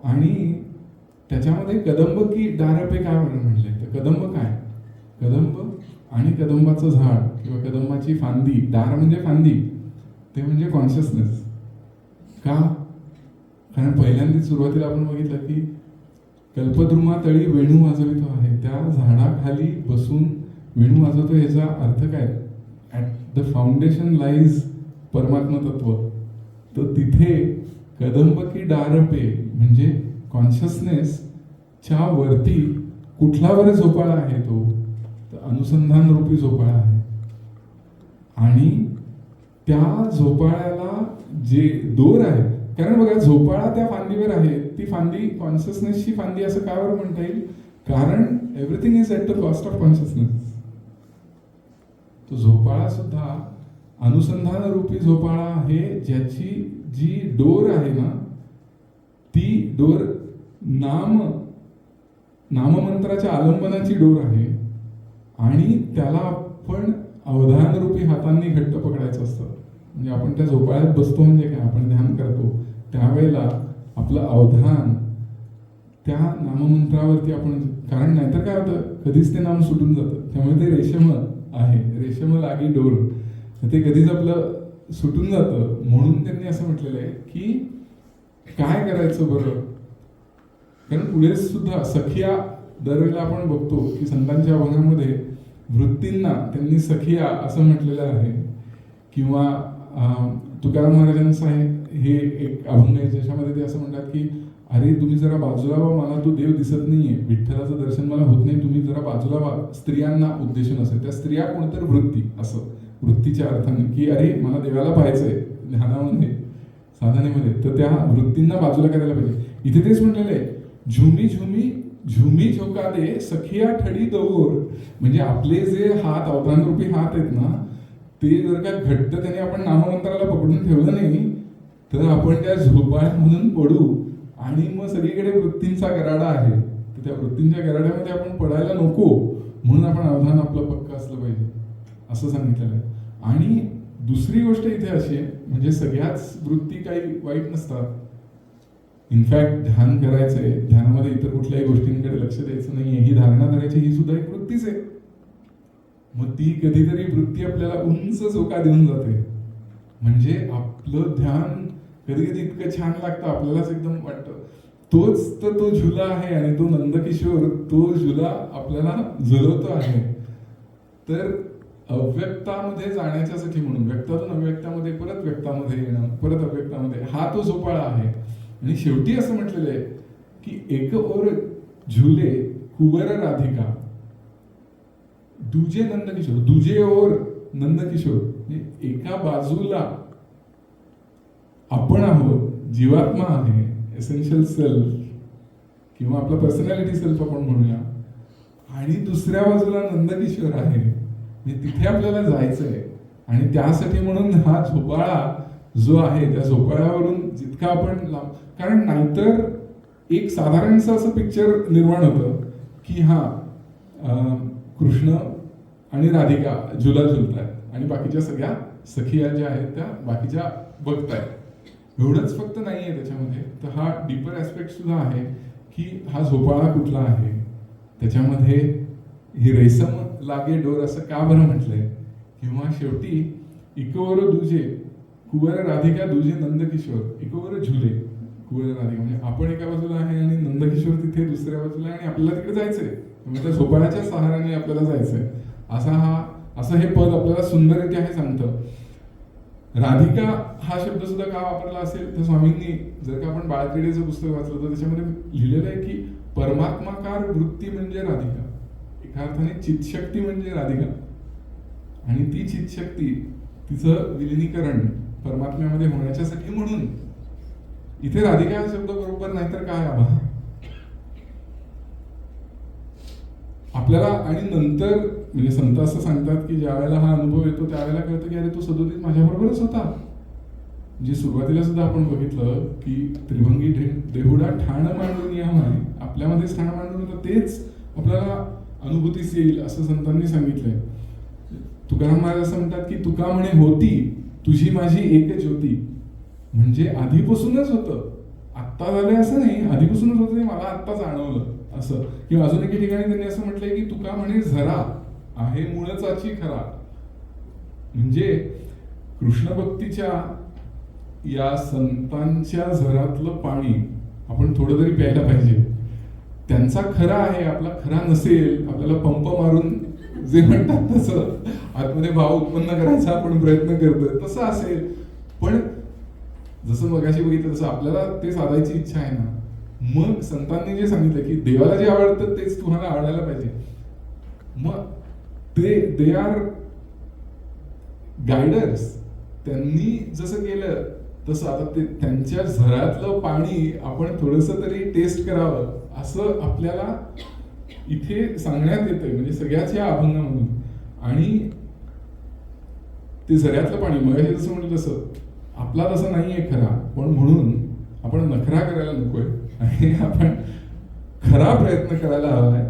[SPEAKER 1] आणि त्याच्यामध्ये कदंब की दारपे काय म्हणलंय? तर कदंब काय? कदंब आणि कदंबाचं झाड किंवा कदंबाची फांदी, दार म्हणजे फांदी, ते म्हणजे कॉन्शियसनेस. का? कारण पहिल्यांदा सुरुवातीला आपण बघितलं की कल्पद्रुमा तळी वेणू वाजवितो आहे. त्या झाडाखाली बसून वेणू वाजवतो, याचा अर्थ काय? ॲट द फाउंडेशन लाईज परमात्मा तत्व. तर तिथे कदंब की डारपे म्हणजे कॉन्शियसनेसच्या वरती कुठला बरं झोपाळा आहे? तो तर अनुसंधान रूपी झोपाळा आहे. आणि त्या झोपाळ्याला जे दोर आहे, कारण बघा झोपाळा त्या फांदीवर आहे, ती फांदी कॉन्शियसनेसची फांदी असं का बरं म्हणता येईल? कारण everything is at the cost of consciousness. तो झोपाळा सुद्धा अनुसंधान रूपी झोपाळा आहे, ज्याची जी डोर आहे ना, ती डोर नाममंत्राच्या आलंबनाची डोर आहे. आणि त्याला आपण अवधान रूपी हातांनी घट्ट पकडायचं असतं. म्हणजे आपण त्या झोपाळ्यात बसतो म्हणजे काय? आपण ध्यान करतो त्यावेळेला आपलं अवधान त्या नाममंत्रावरती आपण, कारण नाहीतर काय होतं, कधीच ते नाम सुटून जातं. त्यामुळे ते रेशम आहे, रेशम लागी डोर, ते कधीच आपलं सुटून जातं. म्हणून त्यांनी असं म्हटलेलं आहे की काय करायचं बरं? कारण पुढे सुद्धा सखिया दरवेळेला आपण बघतो की संतांच्या अभंगामध्ये वृत्तींना त्यांनी सखिया असं म्हटलेलं आहे. किंवा तुकाराम महाराजांचं आहे हे एक अभंग आहे ज्याच्यामध्ये ते असं म्हणतात की अरे तुम्ही जरा बाजूला व्हा, मला तो देव दिसत नाहीये, विठ्ठलाचं दर्शन मला होत नाही, तुम्ही जरा बाजूला व्हा. स्त्रियांना उद्देशून असेल, त्या स्त्रिया कोणतर वृत्ती, असं वृत्तीच्या अर्थाने की अरे मला देवाला पाहायचंय ध्यानामध्ये साधनेमध्ये, तर त्या वृत्तींना बाजूला करायला पाहिजे. इथे तेच म्हटलेलं आहे, झुमी झुमी झुमी झोका दे सखिया ठडी दौर. म्हणजे आपले जे हात अवधान रूपी हात आहेत ना, ते जर का घट्ट त्याने आपण नाममंत्राला पकडून ठेवलं नाही तर आपण त्या झोपाळ्यामधून पडू आणि मग सगळीकडे वृत्तींचा गराडा आहे. तर त्या वृत्तींच्या गराड्यामध्ये आपण पडायला नको, म्हणून आपण अवधान आपलं पक्क असलं पाहिजे असं सांगितलेलं आहे. आणि दुसरी गोष्ट इथे अशी आहे, म्हणजे सगळ्याच वृत्ती काही वाईट नसतात. इनफॅक्ट ध्यान करायचंय, ध्यानामध्ये इतर कुठल्याही गोष्टींकडे लक्ष द्यायचं नाहीये, ही धारणा करायची, ही सुद्धा एक वृत्तीच आहे. मग ती कधीतरी वृत्ती आपल्याला उंच झोका देऊन जाते. म्हणजे आपलं ध्यान कधी कधी इतकं छान लागतं, आपल्यालाच एकदम वाटतं तोच तर तो झुला आहे आणि तो नंदकिशोर तो झुला आपल्याला झुलवतो आहे. तर अव्यक्तामध्ये जाण्याच्यासाठी म्हणून व्यक्तातून अव्यक्तामध्ये, परत व्यक्तामध्ये येणं, परत अव्यक्तामध्ये, हा तो झोपाळा आहे. आणि शेवटी असं म्हटलेलं आहे की एक और झुले कुंवर राधिका दुजे नंदकिशोर, दुजे और नंदकिशोर. एका बाजूला आपण आहोत, जीवात्मा आहे, एसेन्शियल सेल्फ किंवा आपला पर्सनॅलिटी सेल्फ आपण म्हणूया, आणि दुसऱ्या बाजूला नंदकिशोर आहे. तिथे आपल्याला जायचंय. आणि त्यासाठी म्हणून हा झोपाळा जो आहे, त्या झोपाळ्यावरून जितका आपण लांब, कारण नाहीतर एक साधारणसं असं पिक्चर निर्माण होतं की हा कृष्ण आणि राधिका झुला झुलतायत आणि बाकीच्या सगळ्या सखिया ज्या आहेत त्या बाकीच्या बघतायत. एवढंच फक्त नाहीये त्याच्यामध्ये, तर हा डीपर ऍस्पेक्ट सुद्धा आहे की हा झोपाळा कुठला आहे, त्याच्यामध्ये ही रेशम लागे डोर असं का बरं म्हटलंय. किंवा शेवटी इकोवर दुजे कुंवर राधिका दुजे नंदकिशोर इकोवर झुले, कुवल राधिका म्हणजे आपण एका बाजूला आहे आणि नंदकिशोर तिथे दुसऱ्या बाजूला आहे आणि आपल्याला तिकडे जायचंय म्हणजे त्या झोपाळ्याच्या सहाऱ्याने आपल्याला जायचंय असं हे पद आपल्याला सुंदररित्या हे सांगतं. राधिका हा शब्द सुद्धा का वापरला असेल तर स्वामींनी जर का आपण बाळक्रीडेचं पुस्तक वाचलं तर त्याच्यामध्ये लिहिलेलं आहे की परमात्माकार वृत्ती म्हणजे राधिका, एका अर्थाने चितशक्ती म्हणजे राधिका, आणि ती चितशक्ती तिचं विलिनीकरण परमात्म्यामध्ये होण्याच्यासाठी म्हणून इथे राधिका हा शब्द बरोबर नाही तर काय आबा आपल्याला. आणि नंतर म्हणजे संत असं सांगतात की ज्या वेळेला हा अनुभव येतो त्यावेळेला कळतं की अरे तो सदोदित माझ्याबरोबरच होता. म्हणजे सुरुवातीला सुद्धा आपण बघितलं की त्रिभंगी देहुडा ठाण मांडून या म्हणे, आपल्यामध्ये ठाण मांडून होतं तेच आपल्याला अनुभूतीस येईल असं संतांनी सांगितलंय. तुकाराम महाराज असं म्हणतात की तुका म्हणे होती तुझी माझी एक ज्योती, म्हणजे आधीपासूनच होतं, आत्ता झालंय असं नाही, आधीपासूनच होतं ते मला आत्ता जाणवलं असं. किंवा अजून एके ठिकाणी त्यांनी असं म्हटलंय की तुका म्हणे झरा आहे मूळचाची खरा, म्हणजे कृष्ण भक्तीच्या या संतांच्या झरातलं पाणी आपण थोडं तरी प्यायला पाहिजे. त्यांचा खरा आहे, आपला खरा नसेल, आपल्याला पंप मारून जे म्हणतात तसं आतमध्ये भाव उत्पन्न करायचा आपण प्रयत्न करतोय तसं असेल, पण जसं मगाशी बघितलं तसं आपल्याला ते साधायची इच्छा आहे ना, मग संतांनी जे सांगितलं की देवाला जे आवडतं तेच तुम्हाला आवडायला पाहिजे, मग दे आर गायडर्स. त्यांनी जसं केलं तसं आता ते त्यांच्या झरातलं पाणी आपण थोडंसं तरी टेस्ट करावं असं आपल्याला इथे सांगण्यात येतंय, म्हणजे सगळ्याच या अभंगामधून. आणि ते झऱ्यातलं पाणी मग जसं म्हटलं तसं आपला तसं नाहीये खरा, पण म्हणून आपण नखरा करायला नकोय आणि आपण खरा प्रयत्न करायला हवाय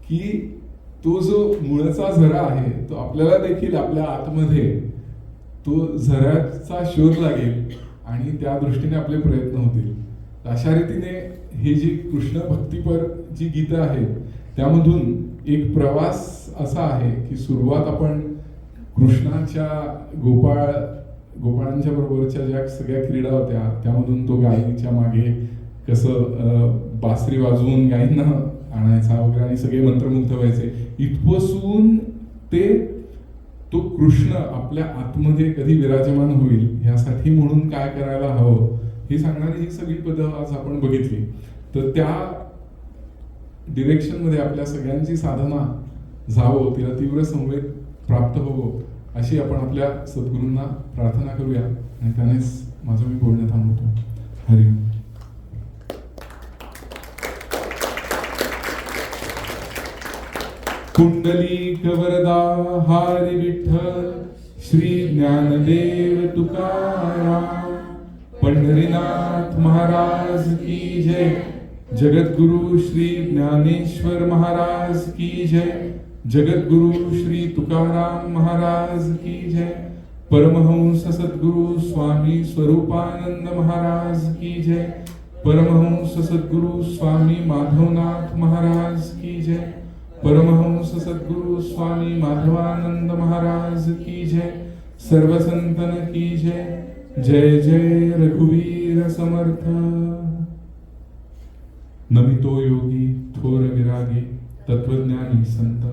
[SPEAKER 1] की तो जो मुळचा झरा आहे तो आपल्याला देखील आपल्या आतमध्ये तो झऱ्याचा शोध लागेल आणि त्या दृष्टीने आपले प्रयत्न होतील. अशा रीतीने हे जी कृष्ण भक्तीपर जी गीतं आहेत त्यामधून एक प्रवास असा आहे की सुरुवात आपण कृष्णाच्या गोपाळांच्या बरोबरच्या ज्या सगळ्या क्रीडा होत्या त्यामधून तो गायीच्या मागे कसं बासरी वाजवून गायींना आणायचा वगैरे आणि सगळे मंत्रमुग्ध व्हायचे, इथपासून ते तो कृष्ण आपल्या आतमध्ये कधी विराजमान होईल यासाठी म्हणून काय करायला हवं हे सांगणारी ही सगळी पदं आज आपण बघितली. तर त्या डिरेक्शन मध्ये आपल्या सगळ्यांची साधना जावो, तिला तीव्र संवेद प्राप्त होवो अशी आपण आपल्या सद्गुरूंना प्रार्थना करूया आणि त्यानेच माझं मी बोलणं थांबवतो. हरि ओम. कुंडलिक वरदा हरी विठ्ठल श्री ज्ञानदेव तुकाराम, पंढरीनाथ महाराज की जय, जगद्गुरु श्री ज्ञानेश्वर महाराज की जय, जगद्गुरु श्री तुकाराम महाराज की जय, परमहंस सद्गुरु स्वामी स्वरूपानंद महाराज की जय, परमहंस सद्गुरु स्वामी माधवनाथ महाराज की जय, परमहंस सद्गुरु स्वामी माधवानंद महाराज की जय, सर्व संतन की जय. जय जय रघुवीर समर्थ. नमितो योगी थोर विरागी तत्वज्ञानी संत,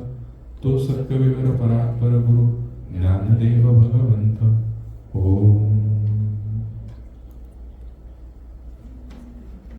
[SPEAKER 1] तो सत्कविवर परात्पर गुरु ज्ञानदेव भगवंत.